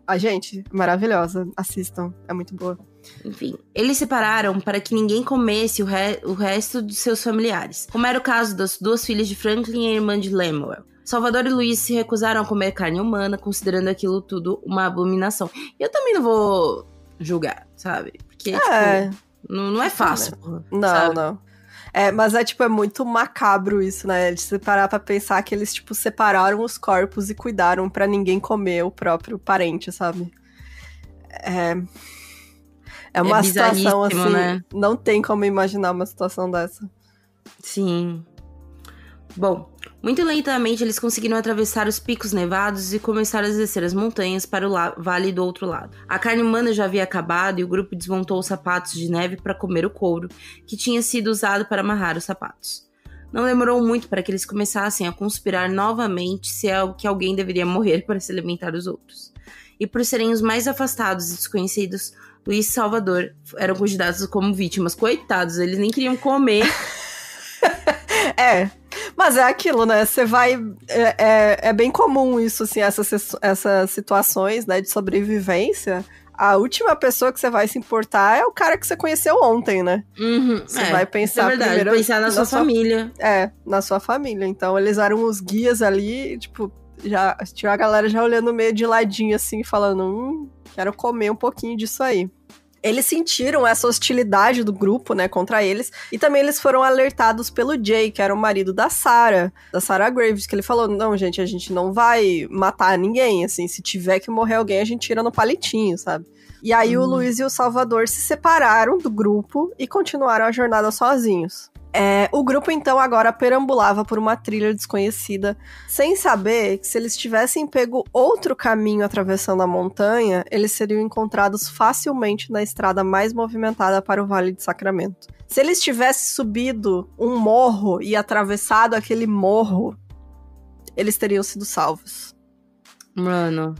Speaker 5: a gente, maravilhosa. Assistam, é muito boa.
Speaker 6: Enfim, eles separaram para que ninguém comesse o resto de seus familiares, como era o caso das 2 filhas de Franklin e a irmã de Lemuel. Salvador e Luiz se recusaram a comer carne humana, considerando aquilo tudo uma abominação. E eu também não vou julgar, sabe? Porque, tipo, não é fácil.
Speaker 5: Não. Mas é muito macabro isso, né? De se parar pra pensar que eles, tipo, separaram os corpos e cuidaram pra ninguém comer o próprio parente, sabe? É uma situação assim, né? Não tem como imaginar uma situação dessa.
Speaker 6: Sim. Bom, muito lentamente eles conseguiram atravessar os picos nevados e começaram a descer as montanhas para o vale do outro lado. A carne humana já havia acabado e o grupo desmontou os sapatos de neve para comer o couro, que tinha sido usado para amarrar os sapatos. Não demorou muito para que eles começassem a conspirar novamente se que alguém deveria morrer para se alimentar dos outros. E por serem os mais afastados e desconhecidos, Luiz e Salvador eram cogitados como vítimas. Coitados, eles nem queriam comer.
Speaker 5: Mas é aquilo, né? Você vai... É bem comum isso, assim, essas situações, né, de sobrevivência. A última pessoa que você vai se importar é o cara que você conheceu ontem, né? Você vai pensar primeiro...
Speaker 6: pensar na sua família.
Speaker 5: Na sua família. Então, eles eram os guias ali, tipo... Já tinha a galera já olhando meio de ladinho, assim, falando... quero comer um pouquinho disso aí. Eles sentiram essa hostilidade do grupo, né, contra eles. E também eles foram alertados pelo Jay, que era o marido da Sarah Graves, que ele falou, não, gente, a gente não vai matar ninguém, assim, se tiver que morrer alguém, a gente tira no palitinho, sabe? E aí o Luiz e o Salvador se separaram do grupo e continuaram a jornada sozinhos. O grupo, então, agora perambulava por uma trilha desconhecida, sem saber que se eles tivessem pego outro caminho atravessando a montanha, eles seriam encontrados facilmente na estrada mais movimentada para o Vale de Sacramento. Se eles tivessem subido um morro e atravessado aquele morro, eles teriam sido salvos.
Speaker 6: Mano...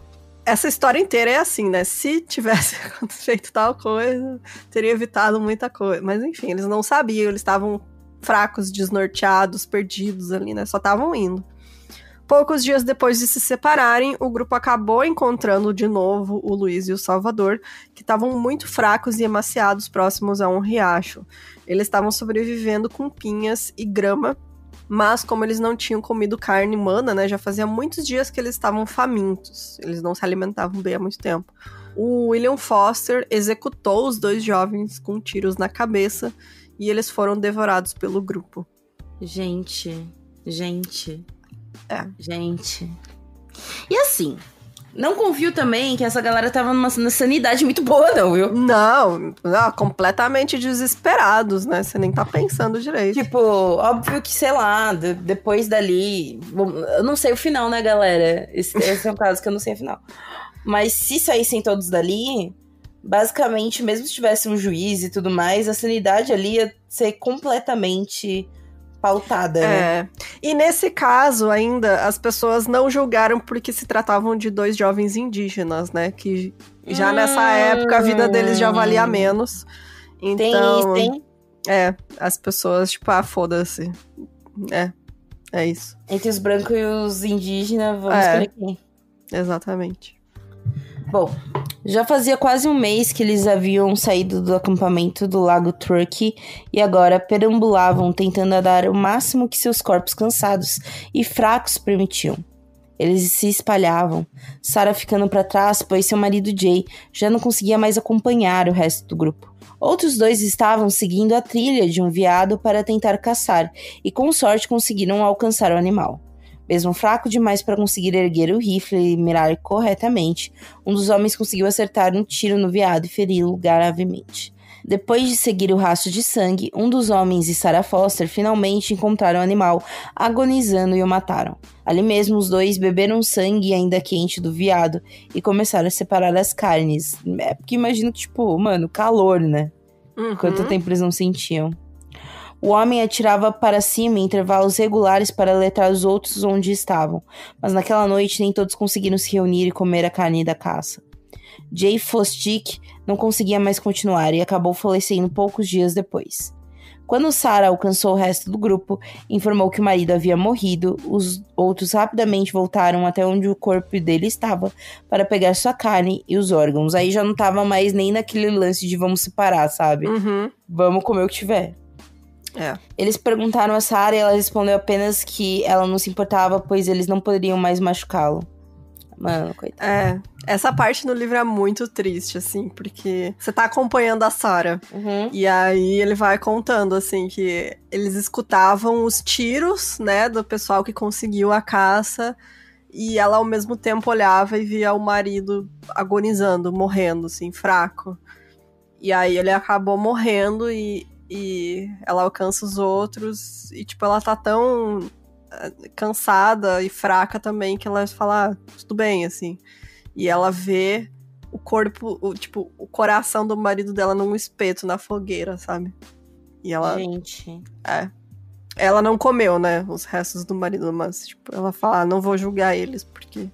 Speaker 5: Essa história inteira é assim, né? Se tivesse feito tal coisa, teria evitado muita coisa. Mas enfim, eles não sabiam, eles estavam fracos, desnorteados, perdidos ali, né? Só estavam indo. Poucos dias depois de se separarem, o grupo acabou encontrando de novo o Luiz e o Salvador, que estavam muito fracos e emaciados próximos a um riacho. Eles estavam sobrevivendo com pinhas e grama, mas como eles não tinham comido carne humana, né, já fazia muitos dias que eles estavam famintos. Eles não se alimentavam bem há muito tempo. O William Foster executou os 2 jovens com tiros na cabeça e eles foram devorados pelo grupo.
Speaker 6: Gente.
Speaker 5: É.
Speaker 6: Gente. E assim, não confio também que essa galera tava numa sanidade muito boa, não, viu?
Speaker 5: Não, completamente desesperados, né? Você nem tá pensando direito.
Speaker 6: Tipo, óbvio que, sei lá, depois dali... Eu não sei o final, né, galera? Esse é um caso que eu não sei o final. Mas se saíssem todos dali, basicamente, mesmo se tivesse um juiz e tudo mais, a sanidade ali ia ser completamente... pautada, né?
Speaker 5: E nesse caso, ainda, as pessoas não julgaram porque se tratavam de 2 jovens indígenas, né? Que já nessa época a vida deles já valia menos. Então,
Speaker 6: tem isso, hein?
Speaker 5: As pessoas, tipo, foda-se. É isso.
Speaker 6: Entre os brancos e os indígenas, vamos escolher quem?
Speaker 5: Exatamente.
Speaker 6: Bom, já fazia quase um mês que eles haviam saído do acampamento do Lago Turkey e agora perambulavam tentando nadar o máximo que seus corpos cansados e fracos permitiam. Eles se espalhavam, Sarah ficando para trás, pois seu marido Jay já não conseguia mais acompanhar o resto do grupo. Outros 2 estavam seguindo a trilha de um veado para tentar caçar e com sorte conseguiram alcançar o animal. Mesmo fraco demais para conseguir erguer o rifle e mirar corretamente, um dos homens conseguiu acertar um tiro no veado e feri-lo gravemente. Depois de seguir o rastro de sangue, um dos homens e Sarah Foster finalmente encontraram o animal agonizando e o mataram. Ali mesmo, os 2 beberam sangue ainda quente do veado e começaram a separar as carnes. Porque imagino que, tipo, mano, calor, né? Quanto tempo eles não sentiam. O homem atirava para cima em intervalos regulares para alertar os outros onde estavam, mas naquela noite nem todos conseguiram se reunir e comer a carne da caça. Jay Fosdick não conseguia mais continuar e acabou falecendo poucos dias depois. Quando Sarah alcançou o resto do grupo, informou que o marido havia morrido, os outros rapidamente voltaram até onde o corpo dele estava para pegar sua carne e os órgãos. Aí já não tava mais nem naquele lance de vamos separar, sabe? Vamos comer o que tiver. Eles perguntaram a Sarah e ela respondeu apenas que ela não se importava, pois eles não poderiam mais machucá-lo. Mano, coitado.
Speaker 5: Essa parte no livro é muito triste, assim, porque você tá acompanhando a Sarah. E aí ele vai contando, assim, que eles escutavam os tiros, né, do pessoal que conseguiu a caça. E ela, ao mesmo tempo, olhava e via o marido agonizando, morrendo, assim, fraco. E aí ele acabou morrendo e ela alcança os outros e, tipo, ela tá tão cansada e fraca também que ela fala, tudo bem, assim. E ela vê o corpo, o coração do marido dela num espeto na fogueira, sabe? E ela...
Speaker 6: Gente...
Speaker 5: Ela não comeu, né, os restos do marido, mas, tipo, ela fala, não vou julgar eles, porque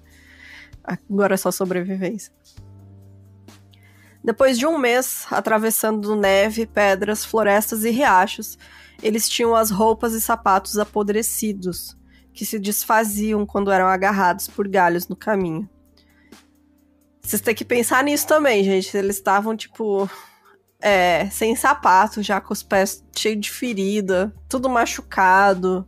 Speaker 5: agora é só sobrevivência. Depois de um mês, atravessando neve, pedras, florestas e riachos, eles tinham as roupas e sapatos apodrecidos, que se desfaziam quando eram agarrados por galhos no caminho. Vocês têm que pensar nisso também, gente. Eles estavam, tipo, sem sapato, já com os pés cheios de ferida, tudo machucado,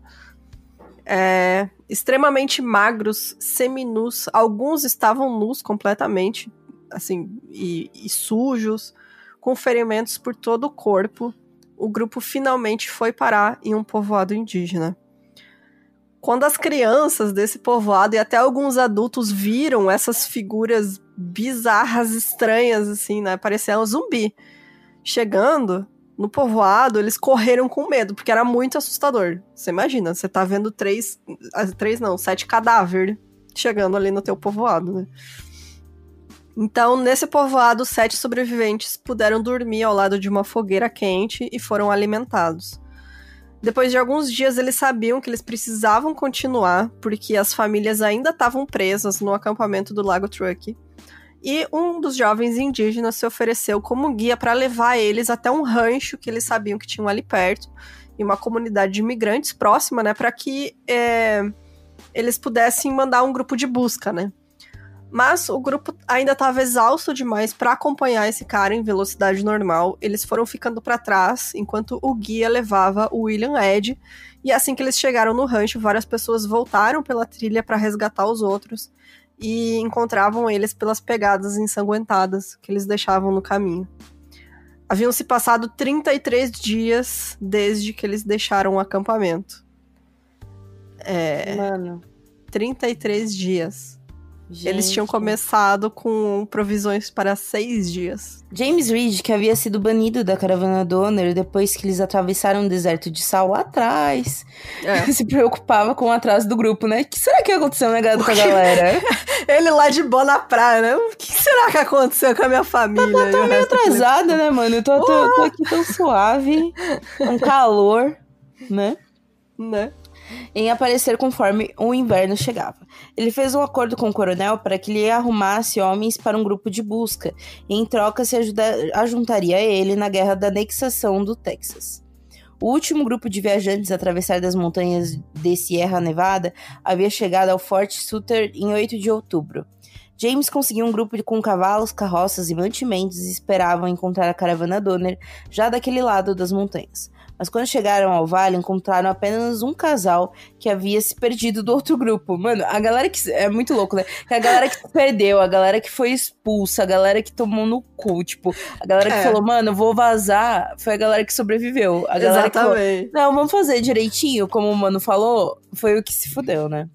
Speaker 5: extremamente magros, seminus. Alguns estavam nus completamente, assim, e sujos. com ferimentos por todo o corpo, o grupo finalmente foi parar em um povoado indígena. Quando as crianças desse povoado e até alguns adultos viram essas figuras bizarras, estranhas, assim, né? Parecia um zumbi. Chegando no povoado, eles correram com medo, porque era muito assustador. Você imagina, você tá vendo 7 cadáveres chegando ali no teu povoado, né? Então, nesse povoado, 7 sobreviventes puderam dormir ao lado de uma fogueira quente e foram alimentados. Depois de alguns dias, eles sabiam que eles precisavam continuar, porque as famílias ainda estavam presas no acampamento do Lago Truckee. E um dos jovens indígenas se ofereceu como guia para levar eles até um rancho que eles sabiam que tinham ali perto, e uma comunidade de imigrantes próxima, né, para que eles pudessem mandar um grupo de busca, né. Mas o grupo ainda estava exausto demais para acompanhar esse cara em velocidade normal. Eles foram ficando para trás, enquanto o guia levava o William Ed. E assim que eles chegaram no rancho, várias pessoas voltaram pela trilha para resgatar os outros. E encontravam eles pelas pegadas ensanguentadas que eles deixavam no caminho. Haviam se passado 33 dias desde que eles deixaram o acampamento.
Speaker 6: Mano.
Speaker 5: 33 dias.
Speaker 6: Gente.
Speaker 5: Eles tinham começado com provisões para 6 dias.
Speaker 6: James Reed, que havia sido banido da caravana Donner depois que eles atravessaram o deserto de sal lá atrás, se preocupava com o atraso do grupo, né? O que será que aconteceu, né, com a galera?
Speaker 5: Ele lá de boa na praia, né? O que será que aconteceu com a minha família?
Speaker 6: Tá meio atrasada, né, mano? Eu tô aqui tão suave, com calor, né? Em aparecer conforme o inverno chegava. Ele fez um acordo com o coronel para que ele arrumasse homens para um grupo de busca, e em troca se ajuntaria a ele na guerra da anexação do Texas. O último grupo de viajantes a atravessar das montanhas de Sierra Nevada havia chegado ao Fort Sumter em 8 de outubro. James conseguiu um grupo com cavalos, carroças e mantimentos e esperavam encontrar a caravana Donner já daquele lado das montanhas. Mas quando chegaram ao vale, encontraram apenas um casal que havia se perdido do outro grupo. Mano, a galera que... É muito louco, né? A galera que se perdeu, a galera que foi expulsa, a galera que tomou no cu, tipo... A galera que falou, mano, vou vazar, foi a galera que sobreviveu. A galera
Speaker 5: Exatamente.
Speaker 6: que falou, não, vamos fazer direitinho, como o mano falou, foi o que se fudeu, né?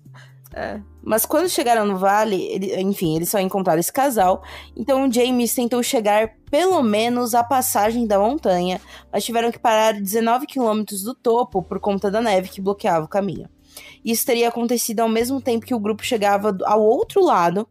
Speaker 6: Mas quando chegaram no vale, eles só encontraram esse casal. Então o James tentou chegar pelo menos à passagem da montanha, mas tiveram que parar 19 quilômetros do topo por conta da neve que bloqueava o caminho. Isso teria acontecido ao mesmo tempo que o grupo chegava ao outro lado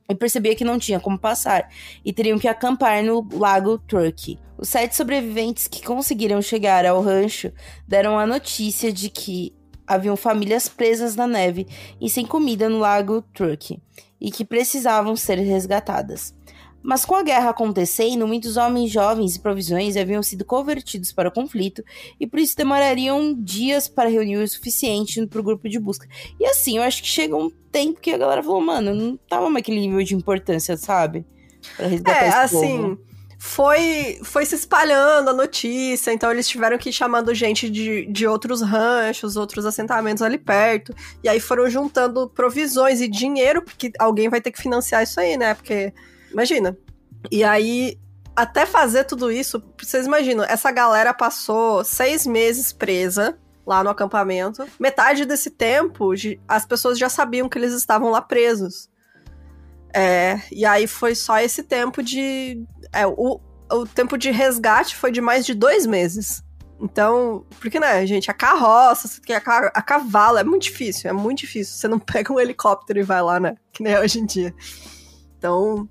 Speaker 6: e percebia que não tinha como passar, e teriam que acampar no Lago Truckee. Os 7 sobreviventes que conseguiram chegar ao rancho deram a notícia de que haviam famílias presas na neve e sem comida no Lago Truckee, e que precisavam ser resgatadas. Mas com a guerra acontecendo, muitos homens jovens e provisões haviam sido convertidos para o conflito, e por isso demorariam dias para reunir o suficiente para o grupo de busca. E assim, eu acho que chega um tempo que a galera falou, mano, não tava mais aquele nível de importância, sabe? Pra resgatar esse povo.
Speaker 5: Foi se espalhando a notícia, então eles tiveram que ir chamando gente de outros ranchos, outros assentamentos ali perto, e aí foram juntando provisões e dinheiro, porque alguém vai ter que financiar isso aí, né? Porque, imagina. E aí, até fazer tudo isso, vocês imaginam, essa galera passou 6 meses presa lá no acampamento. Metade desse tempo, as pessoas já sabiam que eles estavam lá presos. E aí foi só esse tempo de... O tempo de resgate foi de mais de 2 meses. Então, porque, né, gente, a carroça, a cavalo, é muito difícil. Você não pega um helicóptero e vai lá, né? Que nem hoje em dia. Então,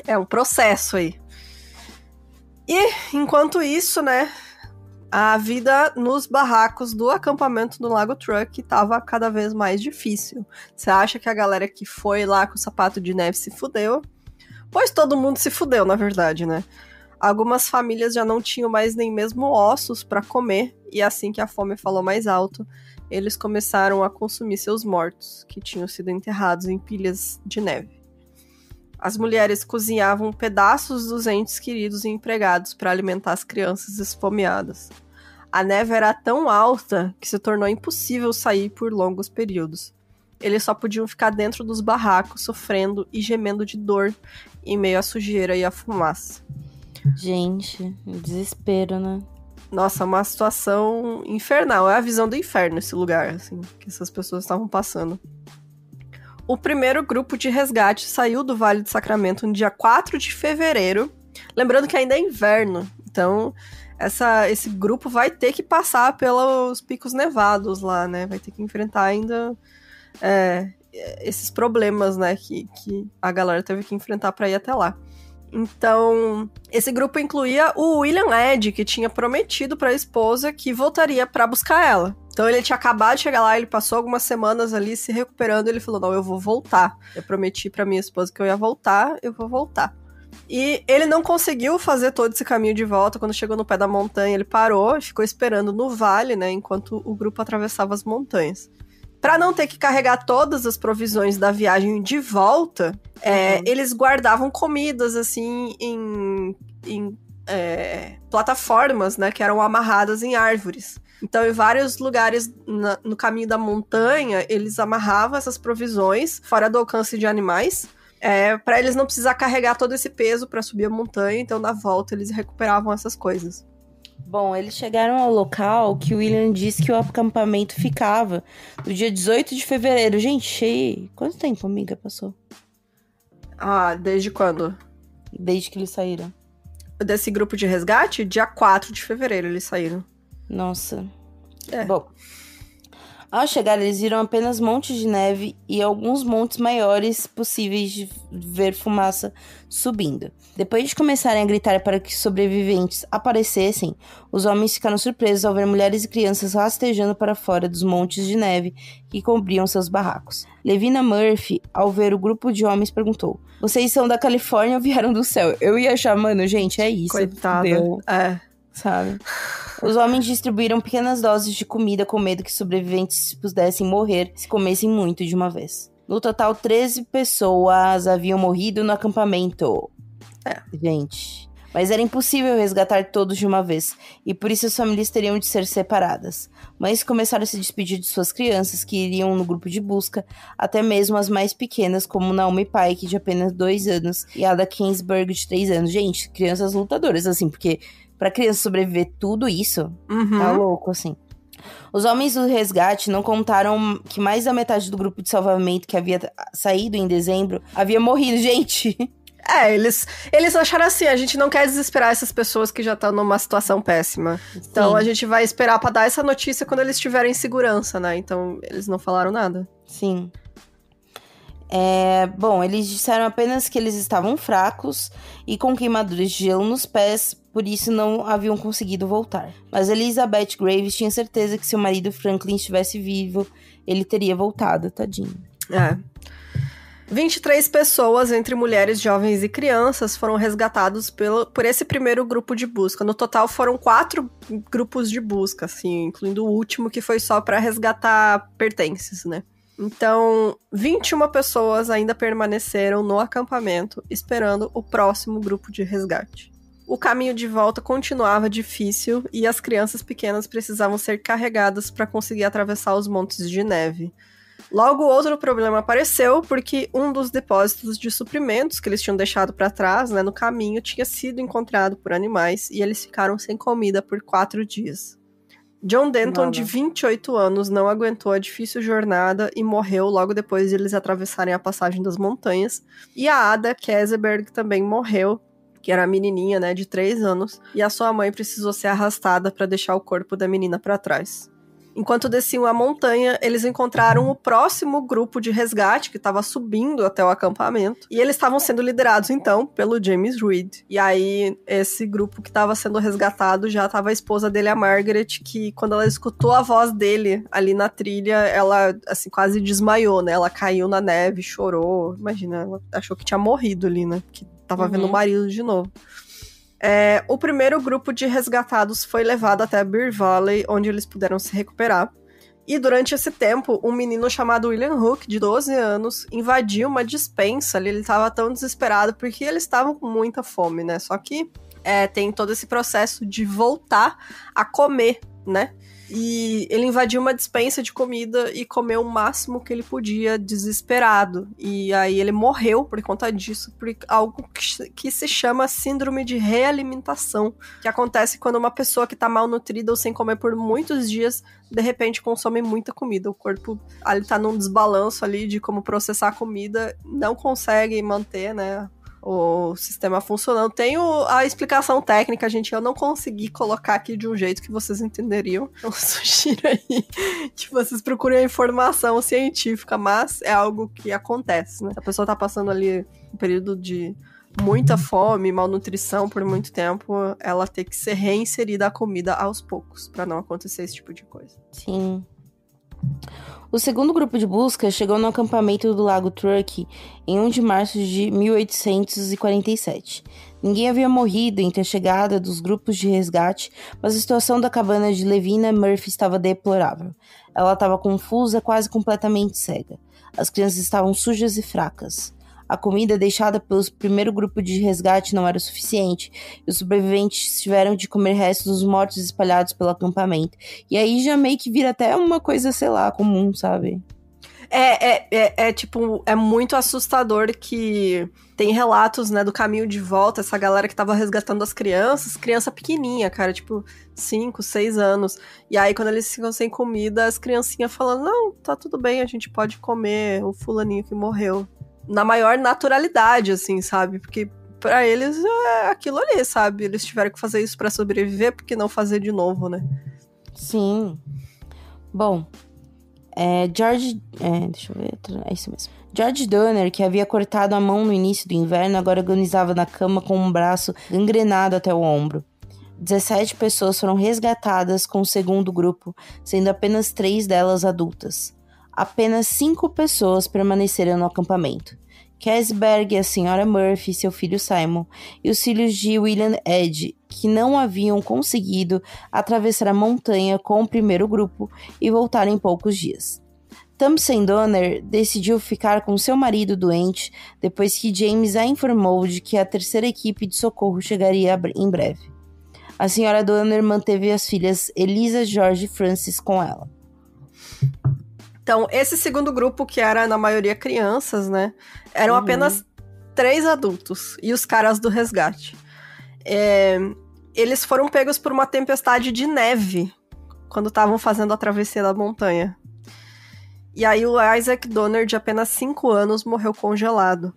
Speaker 5: é um processo aí. E, enquanto isso, né, a vida nos barracos do acampamento do Lago Truckee estava cada vez mais difícil. Você acha que a galera que foi lá com o sapato de neve se fudeu? Pois todo mundo se fudeu, na verdade, né? Algumas famílias já não tinham mais nem mesmo ossos para comer, e assim que a fome falou mais alto, eles começaram a consumir seus mortos, que tinham sido enterrados em pilhas de neve. As mulheres cozinhavam pedaços dos entes queridos e empregados para alimentar as crianças esfomeadas. A neve era tão alta que se tornou impossível sair por longos períodos. Eles só podiam ficar dentro dos barracos, sofrendo e gemendo de dor em meio à sujeira e à fumaça.
Speaker 6: Gente, desespero, né?
Speaker 5: Nossa, uma situação infernal. É a visão do inferno esse lugar, assim, que essas pessoas estavam passando. O primeiro grupo de resgate saiu do Vale do Sacramento no dia 4 de fevereiro. Lembrando que ainda é inverno, então esse grupo vai ter que passar pelos picos nevados lá, né? Vai ter que enfrentar ainda esses problemas, né? Que a galera teve que enfrentar para ir até lá. Então, esse grupo incluía o William Eddy, que tinha prometido para a esposa que voltaria para buscar ela. Então, ele tinha acabado de chegar lá, ele passou algumas semanas ali se recuperando, ele falou, não, eu vou voltar. Eu prometi para minha esposa que eu ia voltar, eu vou voltar. E ele não conseguiu fazer todo esse caminho de volta. Quando chegou no pé da montanha, ele parou e ficou esperando no vale, né, enquanto o grupo atravessava as montanhas. Para não ter que carregar todas as provisões da viagem de volta, eles guardavam comidas, assim, em plataformas, né, que eram amarradas em árvores. Então, em vários lugares no caminho da montanha, eles amarravam essas provisões fora do alcance de animais, para eles não precisar carregar todo esse peso para subir a montanha. Então, na volta, eles recuperavam essas coisas.
Speaker 6: Bom, eles chegaram ao local que o William disse que o acampamento ficava no dia 18 de fevereiro. Gente, quanto tempo, amiga, passou?
Speaker 5: Ah, desde quando?
Speaker 6: Desde que eles saíram.
Speaker 5: Desse grupo de resgate? Dia 4 de fevereiro eles saíram.
Speaker 6: Nossa. Bom, ao chegar, eles viram apenas montes de neve e alguns montes maiores possíveis de ver fumaça subindo. Depois de começarem a gritar para que sobreviventes aparecessem, os homens ficaram surpresos ao ver mulheres e crianças rastejando para fora dos montes de neve que cobriam seus barracos. Levina Murphy, ao ver o grupo de homens, perguntou: "Vocês são da Califórnia ou vieram do céu?" Eu ia achar, mano, gente, é isso.
Speaker 5: Coitada.
Speaker 6: Sabe? Os homens distribuíram pequenas doses de comida com medo que sobreviventes pudessem morrer se comessem muito de uma vez. No total, 13 pessoas haviam morrido no acampamento. Gente. Mas era impossível resgatar todos de uma vez, e por isso as famílias teriam de ser separadas. Mães começaram a se despedir de suas crianças que iriam no grupo de busca, até mesmo as mais pequenas, como Naomi Pike, de apenas 2 anos, e Ada Kingsburg, de 3 anos. Gente, crianças lutadoras, assim, porque pra criança sobreviver tudo isso, tá louco, assim. Os homens do resgate não contaram que mais da metade do grupo de salvamento que havia saído em dezembro havia morrido, gente.
Speaker 5: Eles acharam assim, a gente não quer desesperar essas pessoas que já estão numa situação péssima. Então, a gente vai esperar pra dar essa notícia quando eles estiverem em segurança, né? Então, eles não falaram nada.
Speaker 6: Sim. Bom, eles disseram apenas que eles estavam fracos e com queimaduras de gelo nos pés, por isso não haviam conseguido voltar. Mas Elizabeth Graves tinha certeza que se o marido Franklin estivesse vivo, ele teria voltado, tadinho.
Speaker 5: 23 pessoas, entre mulheres, jovens e crianças, foram resgatados por esse primeiro grupo de busca. No total, foram 4 grupos de busca, assim, incluindo o último, que foi só para resgatar pertences, né? Então, 21 pessoas ainda permaneceram no acampamento, esperando o próximo grupo de resgate. O caminho de volta continuava difícil e as crianças pequenas precisavam ser carregadas para conseguir atravessar os montes de neve. Logo, outro problema apareceu, porque um dos depósitos de suprimentos que eles tinham deixado para trás, né, no caminho, tinha sido encontrado por animais e eles ficaram sem comida por 4 dias. John Denton, de 28 anos, não aguentou a difícil jornada e morreu logo depois de eles atravessarem a passagem das montanhas. E a Ada Keseberg também morreu, que era a menininha, né, de 3 anos, e a sua mãe precisou ser arrastada para deixar o corpo da menina para trás. Enquanto desciam a montanha, eles encontraram o próximo grupo de resgate que estava subindo até o acampamento. E eles estavam sendo liderados, então, pelo James Reed. E aí, esse grupo que estava sendo resgatado já estava a esposa dele, a Margaret, que quando ela escutou a voz dele ali na trilha, ela, assim, quase desmaiou, né? Ela caiu na neve, chorou. Imagina, ela achou que tinha morrido ali, né? Que tava vendo o marido de novo. O primeiro grupo de resgatados foi levado até Bear Valley, onde eles puderam se recuperar. E durante esse tempo, um menino chamado William Hook, de 12 anos, invadiu uma despensa ali. Ele estava tão desesperado porque eles estavam com muita fome, né? Só que tem todo esse processo de voltar a comer, né? E ele invadiu uma despensa de comida e comeu o máximo que ele podia, desesperado. E aí ele morreu por conta disso, por algo que se chama síndrome de realimentação, que acontece quando uma pessoa que tá malnutrida ou sem comer por muitos dias, de repente consome muita comida. O corpo ali tá num desbalanço ali de como processar a comida, não consegue manter, né, o sistema funcionando. Tem a explicação técnica, gente, eu não consegui colocar aqui de um jeito que vocês entenderiam. Eu sugiro aí que vocês procurem a informação científica, mas é algo que acontece, né? A pessoa tá passando ali um período de muita fome, malnutrição por muito tempo, ela tem que ser reinserida à comida aos poucos, pra não acontecer esse tipo de coisa.
Speaker 6: Sim. O segundo grupo de busca chegou no acampamento do Lago Truckee em 1 de março de 1847. Ninguém havia morrido entre a chegada dos grupos de resgate, mas a situação da cabana de Levina Murphy estava deplorável. Ela estava confusa, quase completamente cega. As crianças estavam sujas e fracas. A comida deixada pelo primeiro grupo de resgate não era o suficiente, e os sobreviventes tiveram de comer restos dos mortos espalhados pelo acampamento. E aí já meio que vira até uma coisa, sei lá, comum, sabe?
Speaker 5: Tipo, é muito assustador que tem relatos, né, do caminho de volta, essa galera que tava resgatando as crianças, criança pequenininha, cara, tipo, 5, 6 anos. E aí, quando eles ficam sem comida, as criancinhas falando, não, tá tudo bem, a gente pode comer o fulaninho que morreu. Na maior naturalidade, assim, sabe? Porque pra eles é aquilo ali, sabe? Eles tiveram que fazer isso pra sobreviver, por que não fazer de novo, né?
Speaker 6: Sim. Bom, deixa eu ver, é isso mesmo. George Donner, que havia cortado a mão no início do inverno, agora agonizava na cama com um braço gangrenado até o ombro. 17 pessoas foram resgatadas com o segundo grupo, sendo apenas 3 delas adultas. Apenas 5 pessoas permaneceram no acampamento. Casberg, a senhora Murphy, seu filho Simon, e os filhos de William Eddy, que não haviam conseguido atravessar a montanha com o primeiro grupo e voltar em poucos dias. Thompson Donner decidiu ficar com seu marido doente depois que James a informou de que a terceira equipe de socorro chegaria em breve. A senhora Donner manteve as filhas Eliza, George e Frances com ela.
Speaker 5: Então, esse segundo grupo, que era na maioria crianças, né, eram apenas 3 adultos e os caras do resgate. Eles foram pegos por uma tempestade de neve quando estavam fazendo a travessia da montanha. E aí o Isaac Donner, de apenas 5 anos, morreu congelado.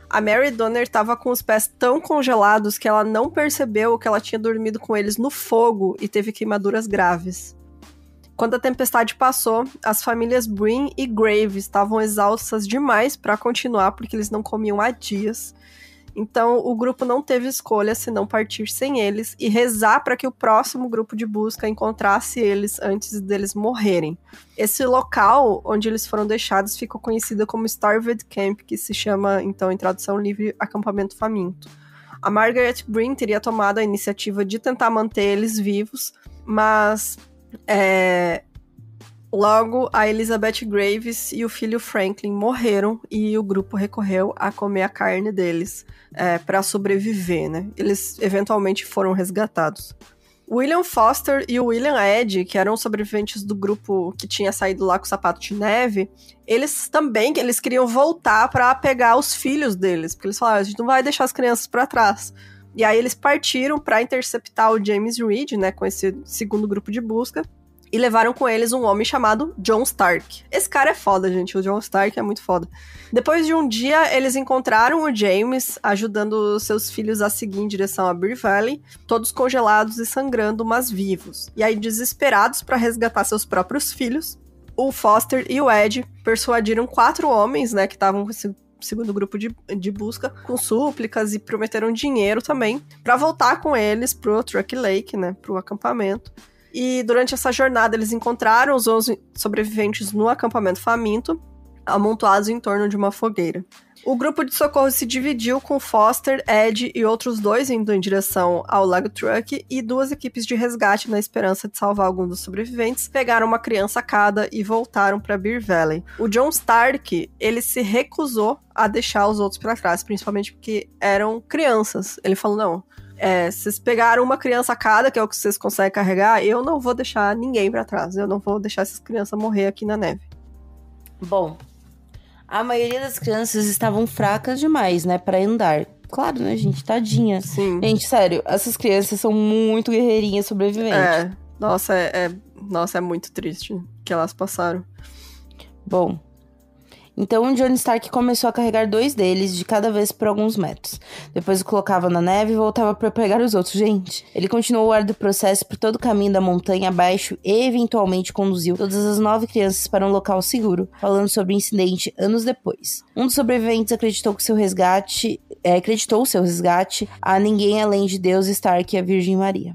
Speaker 5: A Mary Donner estava com os pés tão congelados que ela não percebeu que ela tinha dormido com eles no fogo e teve queimaduras graves. Quando a tempestade passou, as famílias Breen e Graves estavam exaustas demais para continuar porque eles não comiam há dias. Então o grupo não teve escolha senão partir sem eles e rezar para que o próximo grupo de busca encontrasse eles antes deles morrerem. Esse local onde eles foram deixados ficou conhecido como Starved Camp, que se chama, então, em tradução livre, acampamento faminto. A Margaret Breen teria tomado a iniciativa de tentar manter eles vivos, mas logo a Elizabeth Graves e o filho Franklin morreram e o grupo recorreu a comer a carne deles para sobreviver, né? Eles eventualmente foram resgatados. William Foster e o William Eddy, que eram sobreviventes do grupo que tinha saído lá com o sapato de neve, eles queriam voltar para pegar os filhos deles, porque eles falaram, a gente não vai deixar as crianças para trás. E aí eles partiram para interceptar o James Reed, né, com esse segundo grupo de busca, e levaram com eles um homem chamado John Stark. Esse cara é foda, gente, o John Stark é muito foda. Depois de um dia, eles encontraram o James, ajudando seus filhos a seguir em direção a Bear Valley, todos congelados e sangrando, mas vivos. E aí, desesperados para resgatar seus próprios filhos, o Foster e o Ed persuadiram 4 homens, né, que estavam com esse segundo grupo de busca, com súplicas, e prometeram dinheiro também, para voltar com eles pro Truckee Lake, né, pro acampamento. E durante essa jornada eles encontraram os 11 sobreviventes no acampamento faminto, amontoados em torno de uma fogueira. O grupo de socorro se dividiu com Foster, Ed e outros 2 indo em direção ao Lago Truckee, e 2 equipes de resgate, na esperança de salvar algum dos sobreviventes, pegaram uma criança a cada e voltaram para Bear Valley. O John Stark, ele se recusou a deixar os outros para trás, principalmente porque eram crianças. Ele falou, não, Vocês pegaram uma criança a cada, que é o que vocês conseguem carregar, eu não vou deixar ninguém pra trás. Eu não vou deixar essas crianças morrer aqui na neve.
Speaker 6: Bom, a maioria das crianças estavam fracas demais, né, pra andar. Claro, né, gente? Tadinha.
Speaker 5: Sim.
Speaker 6: Gente, sério, essas crianças são muito guerreirinhas sobreviventes.
Speaker 5: Nossa, é muito triste que elas passaram.
Speaker 6: Bom, então o Johnny Stark começou a carregar 2 deles de cada vez por alguns metros. Depois o colocava na neve e voltava para pegar os outros. Gente, ele continuou o árduo processo por todo o caminho da montanha abaixo e eventualmente conduziu todas as 9 crianças para um local seguro, falando sobre o incidente anos depois. Um dos sobreviventes acreditou seu resgate a ninguém além de Deus Stark e a Virgem Maria.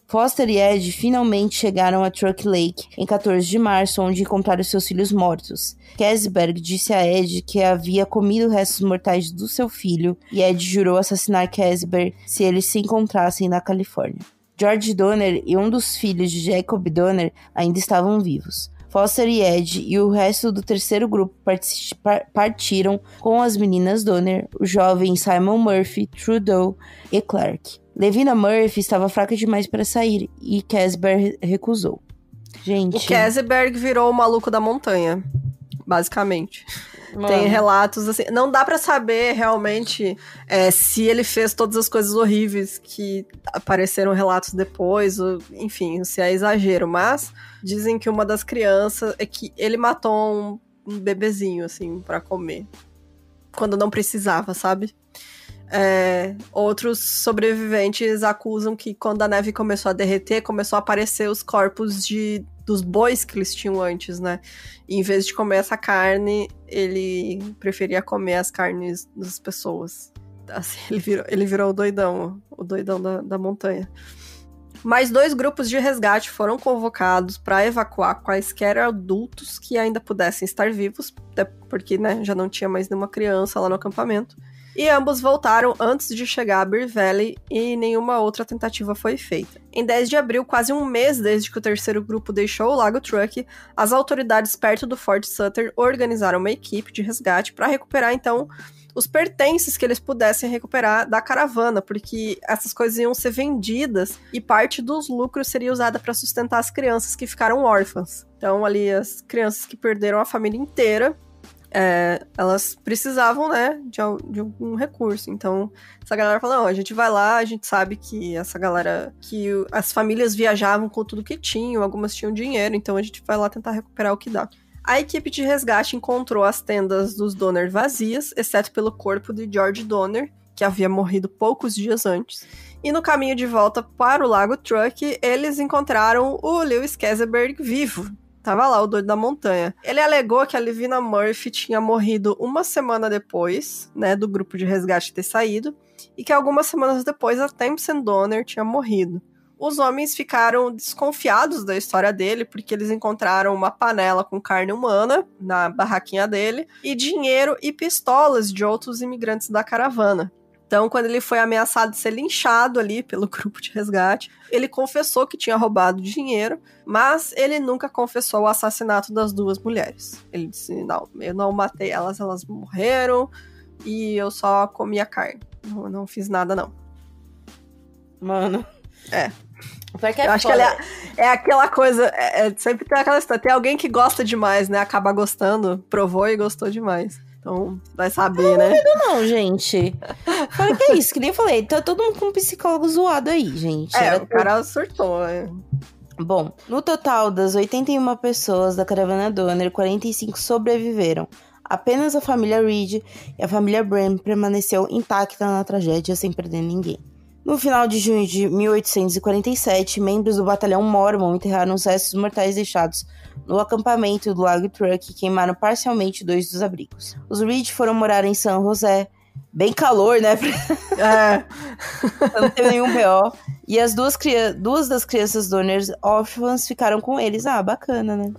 Speaker 6: Foster e Ed finalmente chegaram a Truck Lake em 14 de março, onde encontraram seus filhos mortos. Kesberg disse a Ed que havia comido restos mortais do seu filho, e Ed jurou assassinar Kesberg se eles se encontrassem na Califórnia. George Donner e um dos filhos de Jacob Donner ainda estavam vivos. Foster e Ed e o resto do terceiro grupo partiram com as meninas Donner, o jovem Simon Murphy, Trudeau e Clark. Levina Murphy estava fraca demais para sair e Kesberg recusou. Gente...
Speaker 5: O Kesberg virou o maluco da montanha, basicamente. Mano. Tem relatos assim... Não dá pra saber realmente se ele fez todas as coisas horríveis que apareceram relatos depois, ou, enfim, se é exagero. Mas dizem que uma das crianças... é que ele matou um bebezinho, assim, pra comer. Quando não precisava, sabe? Outros sobreviventes acusam que quando a neve começou a derreter, começou a aparecer os corpos dos bois que eles tinham antes, né? E em vez de comer essa carne, ele preferia comer as carnes das pessoas. Assim, ele virou o doidão da montanha. Mais 2 grupos de resgate foram convocados para evacuar quaisquer adultos que ainda pudessem estar vivos, até porque, né, já não tinha mais nenhuma criança lá no acampamento. E ambos voltaram antes de chegar a Bear Valley e nenhuma outra tentativa foi feita. Em 10 de abril, quase um mês desde que o terceiro grupo deixou o Lago Truck, as autoridades perto do Fort Sutter organizaram uma equipe de resgate para recuperar, então, os pertences que eles pudessem recuperar da caravana, porque essas coisas iam ser vendidas e parte dos lucros seria usada para sustentar as crianças que ficaram órfãs. Então, ali, as crianças que perderam a família inteira, elas precisavam, né, de algum recurso. Então, essa galera falou, não, a gente vai lá, a gente sabe que essa galera, que as famílias viajavam com tudo que tinham, algumas tinham dinheiro, então a gente vai lá tentar recuperar o que dá. A equipe de resgate encontrou as tendas dos Donner vazias, exceto pelo corpo de George Donner, que havia morrido poucos dias antes. E no caminho de volta para o Lago Truck, eles encontraram o Lewis Kesberg vivo. Tava lá, o doido da montanha. Ele alegou que a Levina Murphy tinha morrido uma semana depois, né, do grupo de resgate ter saído, e que algumas semanas depois a Tamsin Donner tinha morrido. Os homens ficaram desconfiados da história dele, porque eles encontraram uma panela com carne humana na barraquinha dele, e dinheiro e pistolas de outros imigrantes da caravana. Então, quando ele foi ameaçado de ser linchado ali pelo grupo de resgate, ele confessou que tinha roubado dinheiro, mas ele nunca confessou o assassinato das 2 mulheres. Ele disse, não, eu não matei elas, elas morreram e eu só comi a carne. Não fiz nada, não.
Speaker 6: Mano.
Speaker 5: Eu acho que ele é aquela coisa, sempre tem aquela história, tem alguém que gosta demais, né? Acaba gostando, provou e gostou demais. Então, vai saber, né?
Speaker 6: Não, gente. Falei que é isso, que nem falei. Tá todo mundo com um psicólogo zoado aí, gente.
Speaker 5: O cara surtou,
Speaker 6: Bom, no total das 81 pessoas da caravana Donner, 45 sobreviveram. Apenas a família Reed e a família Bram permaneceu intacta na tragédia, sem perder ninguém. No final de junho de 1847, membros do batalhão Mormon enterraram os restos mortais deixados no acampamento do Lago Truck e queimaram parcialmente 2 dos abrigos. Os Reed foram morar em San José, bem calor, né? Não teve nenhum B.O. E as duas das crianças Donners órfãs ficaram com eles. Bacana, né?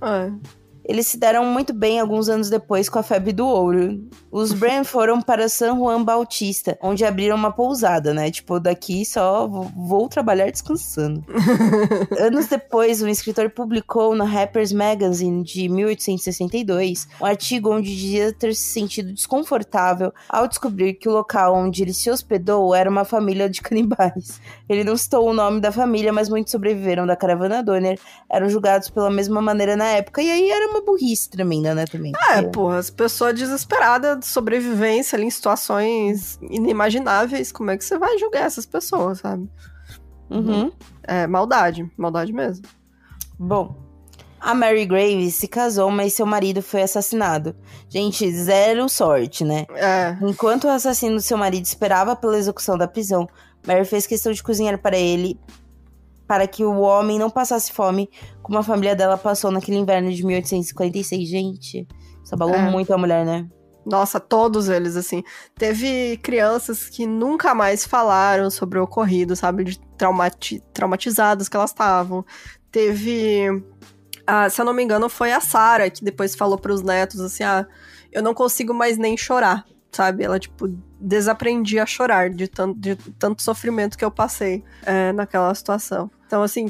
Speaker 6: Eles se deram muito bem alguns anos depois com a febre do ouro. Os Bran foram para San Juan Bautista, onde abriram uma pousada, né? Tipo, daqui só vou trabalhar descansando. Anos depois, um escritor publicou no Harper's Magazine de 1862 um artigo onde dizia ter se sentido desconfortável ao descobrir que o local onde ele se hospedou era uma família de canibais. Ele não citou o nome da família, mas muitos sobreviveram da caravana Donner, eram julgados pela mesma maneira na época, e aí era uma burrice tremenda, né, também.
Speaker 5: Porra, as pessoas desesperadas de sobrevivência ali em situações inimagináveis, como é que você vai julgar essas pessoas, sabe?
Speaker 6: Uhum.
Speaker 5: É maldade mesmo.
Speaker 6: Bom, a Mary Graves se casou, mas seu marido foi assassinado. Gente, zero sorte, né? Enquanto o assassino do seu marido esperava pela execução da prisão, Mary fez questão de cozinhar para ele, para que o homem não passasse fome, como a família dela passou naquele inverno de 1846. Gente, isso abalou muito a mulher, né?
Speaker 5: Nossa, todos eles, assim. Teve crianças que nunca mais falaram sobre o ocorrido, sabe? De traumatizadas que elas estavam. Teve... se eu não me engano, foi a Sarah que depois falou pros netos, assim, eu não consigo mais nem chorar, sabe? Ela, tipo, desaprendia a chorar de tanto sofrimento que eu passei naquela situação. Então, assim,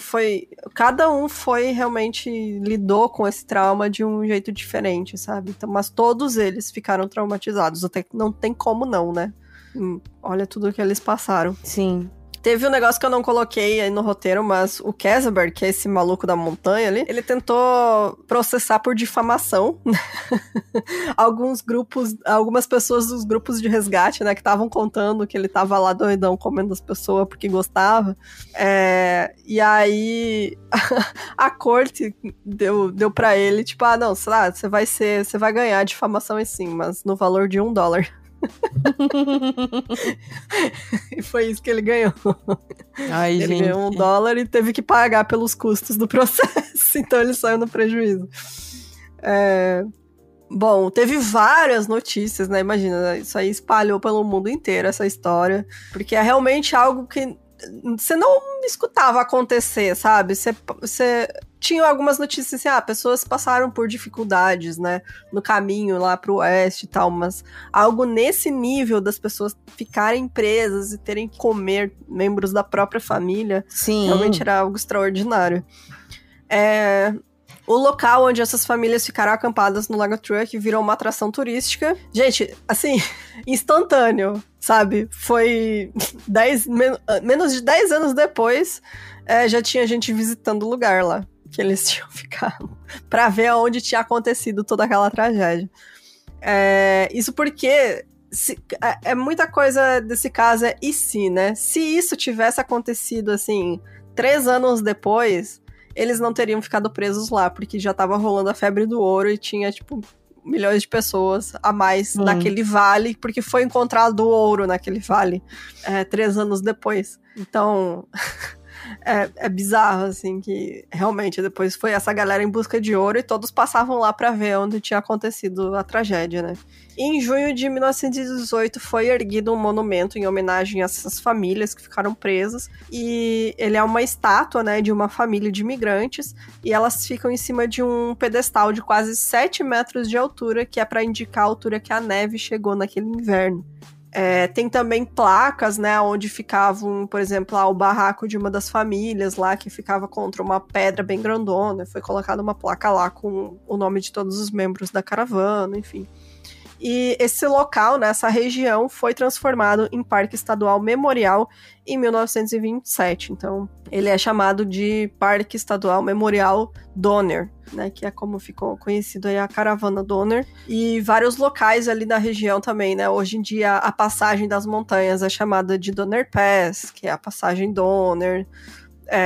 Speaker 5: cada um realmente lidou com esse trauma de um jeito diferente, sabe? Então, mas todos eles ficaram traumatizados, até que não tem como não, né? Olha tudo que eles passaram.
Speaker 6: Sim.
Speaker 5: Teve um negócio que eu não coloquei aí no roteiro, mas o Keseberg, que é esse maluco da montanha ali, ele tentou processar por difamação algumas pessoas dos grupos de resgate, né, que estavam contando que ele tava lá doidão comendo as pessoas porque gostava. E aí a corte deu pra ele, tipo, não, você vai ganhar difamação e sim, mas no valor de $1. E foi isso que ele ganhou. Ele ganhou $1 e teve que pagar pelos custos do processo. Então ele saiu no prejuízo. Bom, teve várias notícias, né? Imagina, isso aí espalhou pelo mundo inteiro, essa história. Porque é realmente algo que você não escutava acontecer, sabe? Você tinha algumas notícias assim, pessoas passaram por dificuldades, né, no caminho lá pro oeste e tal, mas algo nesse nível das pessoas ficarem presas e terem que comer membros da própria família,
Speaker 6: sim,
Speaker 5: realmente era algo extraordinário. O local onde essas famílias ficaram acampadas no Lago Truck virou uma atração turística. Gente, assim, instantâneo, sabe? Foi menos de 10 anos depois, já tinha gente visitando o lugar lá, que eles tinham ficado, pra ver onde tinha acontecido toda aquela tragédia. Isso porque muita coisa desse caso e se, né? Se isso tivesse acontecido, assim, 3 anos depois, eles não teriam ficado presos lá, porque já tava rolando a febre do ouro e tinha, tipo, milhões de pessoas a mais naquele vale, porque foi encontrado ouro naquele vale 3 anos depois. Então... É bizarro, assim, que realmente depois foi essa galera em busca de ouro e todos passavam lá pra ver onde tinha acontecido a tragédia, né? E em junho de 1918 foi erguido um monumento em homenagem a essas famílias que ficaram presas, e ele é uma estátua, né, de uma família de imigrantes, e elas ficam em cima de um pedestal de quase 7 metros de altura, que é pra indicar a altura que a neve chegou naquele inverno. Tem também placas, né, onde ficavam, por exemplo, o barraco de uma das famílias lá, que ficava contra uma pedra bem grandona, foi colocada uma placa lá com o nome de todos os membros da caravana, enfim. E esse local, né, essa região, foi transformado em Parque Estadual Memorial em 1927. Então, ele é chamado de Parque Estadual Memorial Donner, né, que é como ficou conhecido aí a caravana Donner. E vários locais ali da região também, né. Hoje em dia, a passagem das montanhas é chamada de Donner Pass, que é a passagem Donner.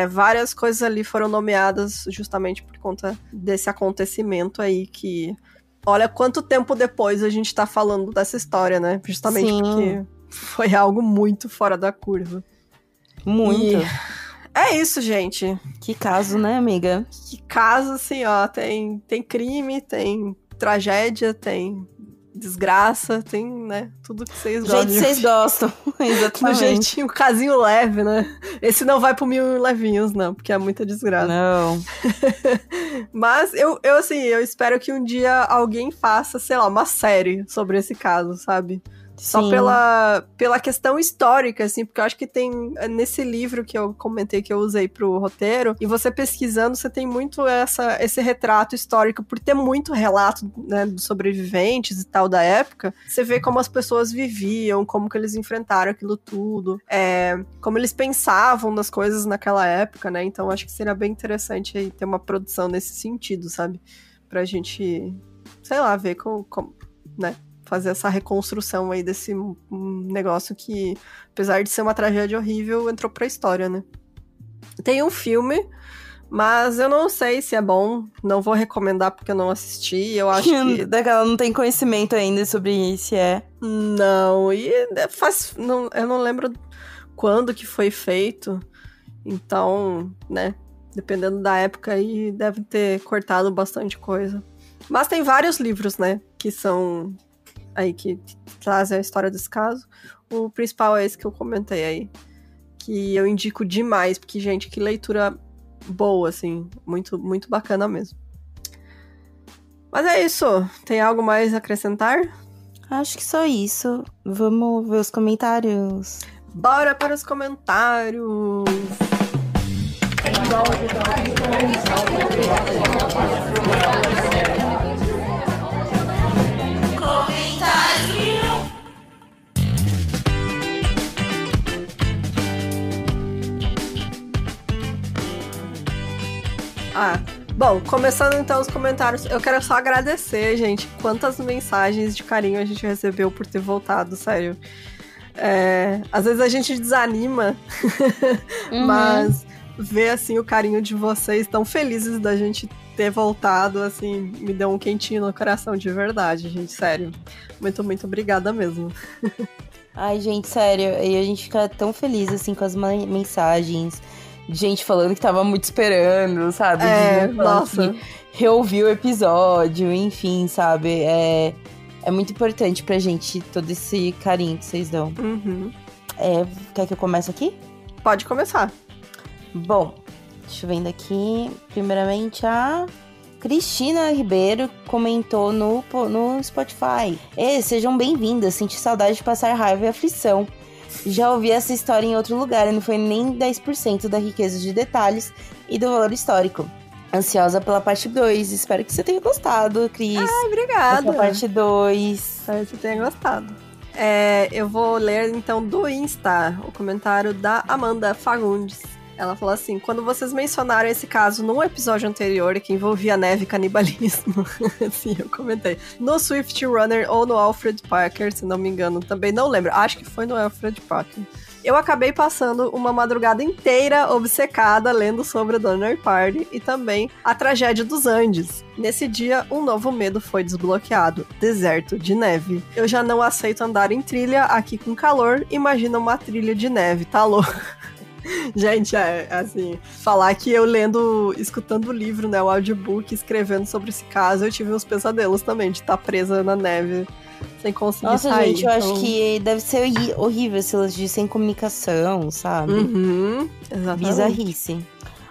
Speaker 5: Várias coisas ali foram nomeadas justamente por conta desse acontecimento aí que... Olha quanto tempo depois a gente tá falando dessa história, né? Justamente Sim. Porque foi algo muito fora da curva.
Speaker 6: Muito.
Speaker 5: E é isso, gente.
Speaker 6: Que caso, né, amiga?
Speaker 5: Que caso, assim, ó. Tem crime, tem tragédia, tem desgraça, tem, né, tudo que vocês
Speaker 6: gostam. Do jeito que vocês gostam, exatamente.
Speaker 5: Do jeitinho, casinho leve, né? Esse não vai pro 1000 levinhos, não, porque é muita desgraça.
Speaker 6: Não.
Speaker 5: Mas eu espero que um dia alguém faça, sei lá, uma série sobre esse caso, sabe? Só pela questão histórica, assim, porque eu acho que tem nesse livro que eu comentei que eu usei pro roteiro, e você pesquisando, você tem muito esse retrato histórico, por ter muito relato, né, dos sobreviventes e tal da época, você vê como as pessoas viviam, como que eles enfrentaram aquilo tudo, como eles pensavam nas coisas naquela época, né, então acho que seria bem interessante aí ter uma produção nesse sentido, sabe, pra gente, sei lá, ver como né, fazer essa reconstrução aí desse negócio que, apesar de ser uma tragédia horrível, entrou pra história, né? Tem um filme, mas eu não sei se é bom, não vou recomendar porque eu não assisti, eu acho que...
Speaker 6: Ela não tem conhecimento ainda sobre se é.
Speaker 5: Não, e eu não lembro quando que foi feito, então, né, dependendo da época aí, deve ter cortado bastante coisa. Mas tem vários livros, né, que são... aí que trazem a história desse caso. O principal é esse que eu comentei aí, que eu indico demais, porque, gente, que leitura boa, assim, muito, muito bacana mesmo. Mas é isso, tem algo mais a acrescentar?
Speaker 6: Acho que só isso. Vamos ver os comentários.
Speaker 5: Bora para os comentários! Bom, começando então os comentários, eu quero só agradecer, gente, quantas mensagens de carinho a gente recebeu por ter voltado, sério. Às vezes a gente desanima, mas ver, assim, o carinho de vocês tão felizes da gente ter voltado, assim, me deu um quentinho no coração, de verdade, gente, sério. Muito, muito obrigada mesmo.
Speaker 6: Ai, gente, sério, e a gente fica tão feliz, assim, com as mensagens... gente falando que tava muito esperando, sabe?
Speaker 5: Nossa.
Speaker 6: Que reouviu o episódio, enfim, sabe? É muito importante pra gente todo esse carinho que vocês dão.
Speaker 5: Uhum.
Speaker 6: Quer que eu comece aqui?
Speaker 5: Pode começar.
Speaker 6: Bom, deixa eu ver aqui. Primeiramente, a Cristina Ribeiro comentou no Spotify. Sejam bem-vindas, senti saudade de passar raiva e aflição. Já ouvi essa história em outro lugar e não foi nem 10% da riqueza de detalhes e do valor histórico. Ansiosa pela parte 2. Espero que você tenha gostado, Cris.
Speaker 5: Obrigada.
Speaker 6: Essa parte 2.
Speaker 5: Espero que você tenha gostado. Eu vou ler, então, do Insta, o comentário da Amanda Fagundes. Ela falou assim: quando vocês mencionaram esse caso num episódio anterior que envolvia neve e canibalismo, sim, eu comentei, no Swift Runner ou no Alfred Parker, se não me engano, também não lembro, acho que foi no Alfred Parker, eu acabei passando uma madrugada inteira obcecada lendo sobre a Donner Party e também a tragédia dos Andes. Nesse dia, um novo medo foi desbloqueado: deserto de neve. Eu já não aceito andar em trilha aqui com calor, imagina uma trilha de neve, tá louco? Gente, assim, falar que eu escutando o livro, né, o audiobook, escrevendo sobre esse caso, eu tive uns pesadelos também, de estar presa na neve, sem conseguir sair.
Speaker 6: Nossa, gente, eu acho que deve ser horrível esse lance de sem comunicação, sabe?
Speaker 5: Uhum, exatamente.
Speaker 6: Bizarrice.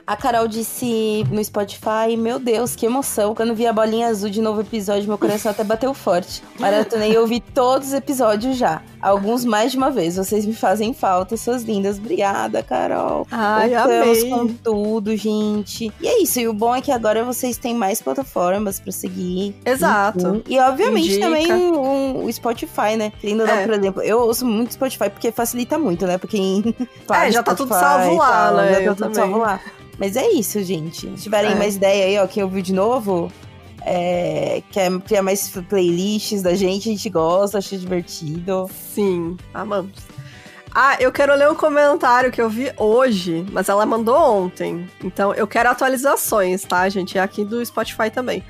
Speaker 6: A Carol disse no Spotify: meu Deus, que emoção. Quando vi a bolinha azul de novo episódio, meu coração até bateu forte. Maratonei e ouvi todos os episódios já. Alguns mais de uma vez. Vocês me fazem falta, suas lindas. Obrigada, Carol.
Speaker 5: Ai,
Speaker 6: voltamos
Speaker 5: amei.
Speaker 6: Com tudo, gente. E é isso. E o bom é que agora vocês têm mais plataformas pra seguir.
Speaker 5: Exato.
Speaker 6: Enfim. E obviamente
Speaker 5: Indica.
Speaker 6: também o Spotify, né? Ainda não, por exemplo, eu ouço muito Spotify porque facilita muito, né? Porque
Speaker 5: já tá tudo salvo lá, né?
Speaker 6: Já tá tudo salvo lá. Mas é isso, gente. Se tiverem mais ideia aí, ó, quem ouviu de novo, quer criar mais playlists da gente, a gente gosta, acha divertido.
Speaker 5: Sim, amamos. Eu quero ler um comentário que eu vi hoje, mas ela mandou ontem. Então, eu quero atualizações, tá, gente? É aqui do Spotify também.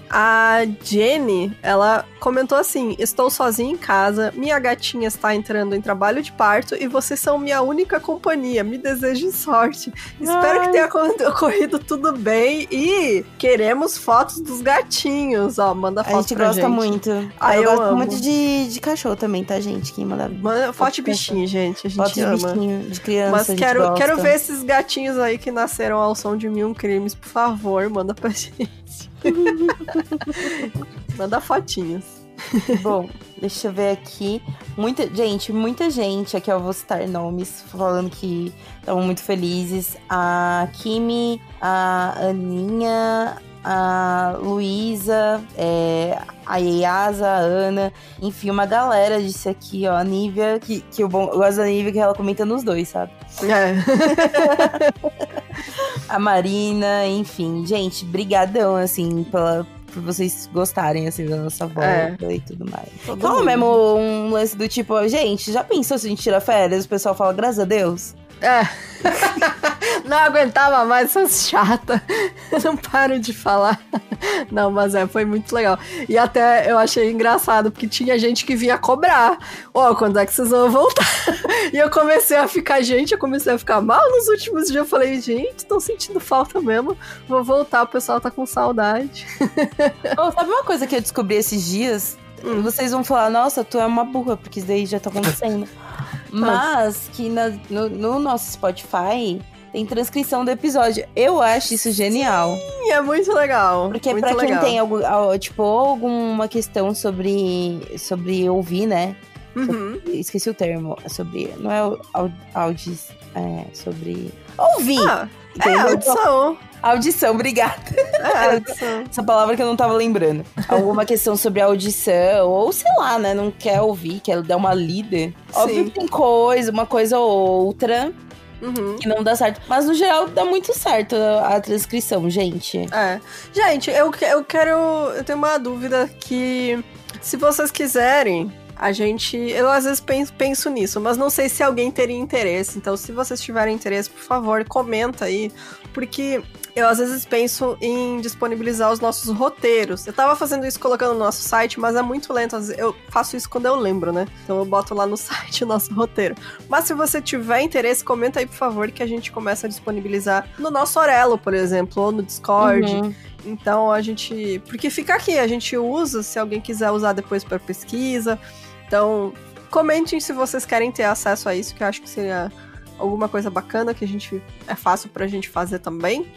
Speaker 5: A Jenny, ela comentou assim: estou sozinha em casa, minha gatinha está entrando em trabalho de parto e vocês são minha única companhia. Me desejem sorte. Espero que tenha ocorrido tudo bem e queremos fotos dos gatinhos. Ó, manda foto pra gente.
Speaker 6: A gente gosta muito.
Speaker 5: Eu
Speaker 6: gosto
Speaker 5: amo.
Speaker 6: muito de cachorro também, tá, gente? Quem manda
Speaker 5: foto de bichinho, gente. A gente
Speaker 6: foto
Speaker 5: ama.
Speaker 6: De bichinho, de criança.
Speaker 5: Mas quero ver esses gatinhos aí que nasceram ao som de 1001 crimes. Por favor, manda pra gente. Manda fotinhos.
Speaker 6: Bom, deixa eu ver aqui. Muita gente, aqui eu vou citar nomes, falando que estavam muito felizes. A Kimi, a Aninha, a Luísa, a Yasa, a Ana, enfim, uma galera disse aqui, ó, a Nívia, que eu gosto da Nívia, que ela comenta nos dois, sabe? A Marina, enfim, gente, brigadão, assim, por vocês gostarem, assim, da nossa volta e tudo mais. Fala mesmo um lance do tipo, gente, já pensou se a gente tira férias? O pessoal fala, graças a Deus.
Speaker 5: Não aguentava mais essas chatas. Não paro de falar. Não, mas foi muito legal. E até eu achei engraçado, porque tinha gente que vinha cobrar. Quando é que vocês vão voltar? E eu comecei a ficar mal nos últimos dias. Eu falei, gente, tô sentindo falta mesmo. Vou voltar, o pessoal tá com saudade.
Speaker 6: Sabe uma coisa que eu descobri esses dias? Vocês vão falar, nossa, tu é uma burra, porque isso daí já tá acontecendo. Mas que no nosso Spotify tem transcrição do episódio. Eu acho isso genial.
Speaker 5: Sim, é muito legal.
Speaker 6: Porque
Speaker 5: muito
Speaker 6: pra
Speaker 5: legal.
Speaker 6: quem tem alguma questão sobre ouvir, né?
Speaker 5: Uhum.
Speaker 6: Esqueci o termo. Não é sobre ouvir.
Speaker 5: Audição.
Speaker 6: Audição, obrigada.
Speaker 5: Audição.
Speaker 6: Essa palavra que eu não tava lembrando. Alguma questão sobre audição, ou sei lá, né? Não quer ouvir, quer dar uma lida. Óbvio que tem uma coisa ou outra que não dá certo. Mas no geral dá muito certo a transcrição, gente.
Speaker 5: Gente, eu tenho uma dúvida que, se vocês quiserem, eu às vezes penso nisso, mas não sei se alguém teria interesse. Então, se vocês tiverem interesse, por favor, comenta aí. Porque eu às vezes penso em disponibilizar os nossos roteiros. Eu tava fazendo isso colocando no nosso site, mas é muito lento. Às vezes eu faço isso quando eu lembro, né? Então eu boto lá no site o nosso roteiro. Mas se você tiver interesse, comenta aí, por favor, que a gente começa a disponibilizar no nosso Orelo, por exemplo, ou no Discord. Então porque fica aqui, a gente usa, se alguém quiser usar depois para pesquisa. Então, comentem se vocês querem ter acesso a isso, que eu acho que seria alguma coisa bacana, que é fácil pra gente fazer também.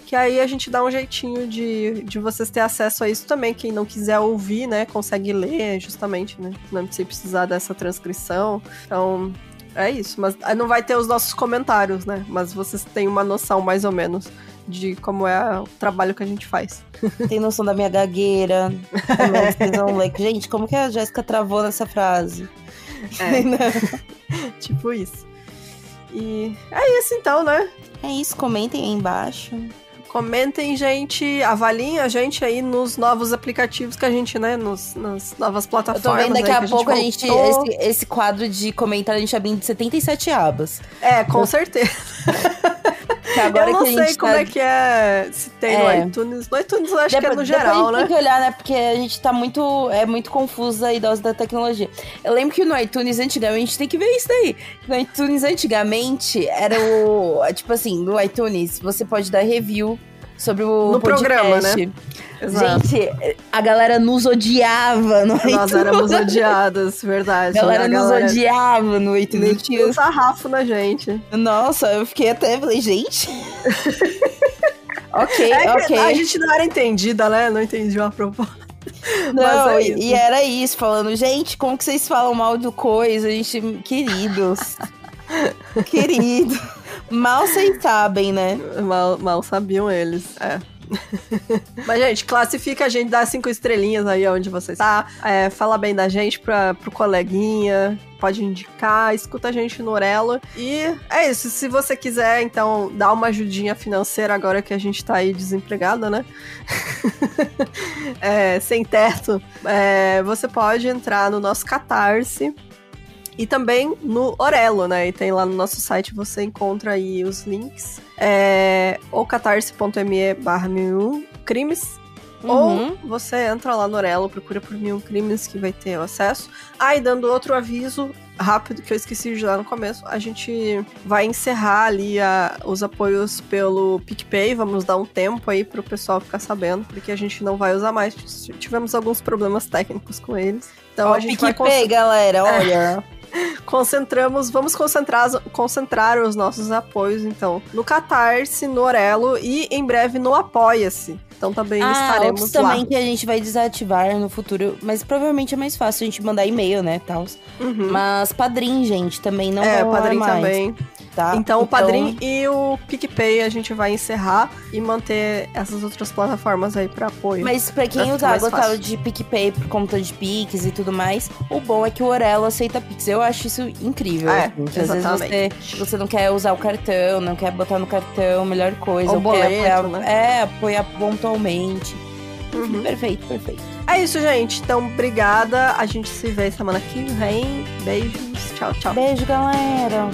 Speaker 5: Que aí a gente dá um jeitinho de vocês ter acesso a isso também. Quem não quiser ouvir, né, consegue ler, justamente, né? Não precisa precisar dessa transcrição. Então, é isso. Mas não vai ter os nossos comentários, né? Mas vocês têm uma noção, mais ou menos, de como é o trabalho que a gente faz.
Speaker 6: Tem noção da minha gagueira. Gente, como que a Jéssica travou nessa frase?
Speaker 5: Tipo isso. E é isso então, né?
Speaker 6: É isso, comentem aí embaixo.
Speaker 5: Comentem, gente, avaliem a gente aí nos novos aplicativos que a gente, né, nas novas plataformas.
Speaker 6: Eu tô vendo daqui a pouco
Speaker 5: esse
Speaker 6: quadro de comentário, a gente abrindo 77 abas.
Speaker 5: Com certeza.
Speaker 6: Agora
Speaker 5: eu não
Speaker 6: que
Speaker 5: sei como é que é, se tem no iTunes. No iTunes eu acho que é no geral, né?
Speaker 6: Tem que olhar, né? Porque a gente tá muito confusa a idosa da tecnologia. Eu lembro que no iTunes, antigamente, tem que ver isso daí. No iTunes, antigamente, era tipo assim, no iTunes, você pode dar review sobre o
Speaker 5: no
Speaker 6: podcast.
Speaker 5: Programa, né? Exato.
Speaker 6: Gente, a galera nos odiava no iTunes.
Speaker 5: Nós éramos odiadas, verdade.
Speaker 6: A galera nos odiava no iTunes.
Speaker 5: Tinha um sarrafo na gente.
Speaker 6: Nossa, eu fiquei falei, gente... Ok.
Speaker 5: A gente não era entendida, né? Não entendia a proposta.
Speaker 6: Não, e era isso, falando, gente, como que vocês falam mal do coisa? A gente, queridos. Mal vocês sabem, né?
Speaker 5: Mal sabiam eles, Mas, gente, classifica a gente, dá 5 estrelinhas aí onde você está. Fala bem da gente pro coleguinha. Pode indicar, escuta a gente no Orelo. E é isso, se você quiser, então, dar uma ajudinha financeira agora que a gente tá aí desempregada, né? Sem teto. Você pode entrar no nosso Catarse. E também no Orelo, né? E tem lá no nosso site, você encontra aí os links. Ou catarse.me/1001crimes. Ou você entra lá no Orelo, procura por 1000 Crimes que vai ter o acesso. E dando outro aviso rápido que eu esqueci de dar no começo, a gente vai encerrar ali os apoios pelo PicPay. Vamos dar um tempo aí pro pessoal ficar sabendo, porque a gente não vai usar mais. Tivemos alguns problemas técnicos com eles. Então a gente
Speaker 6: PicPay, galera, olha...
Speaker 5: Vamos concentrar os nossos apoios, então, no Catarse, no Orelo e em breve no Apoia-se. Então também estaremos
Speaker 6: lá. Também que a gente vai desativar no futuro, mas provavelmente é mais fácil a gente mandar e-mail, né, tal. Mas Padrim, gente, também não vai rolar
Speaker 5: Padrim
Speaker 6: mais.
Speaker 5: Também. Tá? Então o Padrim e o PicPay a gente vai encerrar e manter essas outras plataformas aí pra apoio.
Speaker 6: Mas pra quem gostava de PicPay por conta de Pix e tudo mais, o bom é que o Orelo aceita Pix. Eu acho isso incrível. Às vezes você não quer usar o cartão, não quer botar no cartão, melhor coisa.
Speaker 5: Ou boleto,
Speaker 6: né? Apoiar pontualmente. Perfeito.
Speaker 5: É isso, gente. Então, obrigada. A gente se vê semana que vem. Beijos. Tchau, tchau.
Speaker 6: Beijo, galera.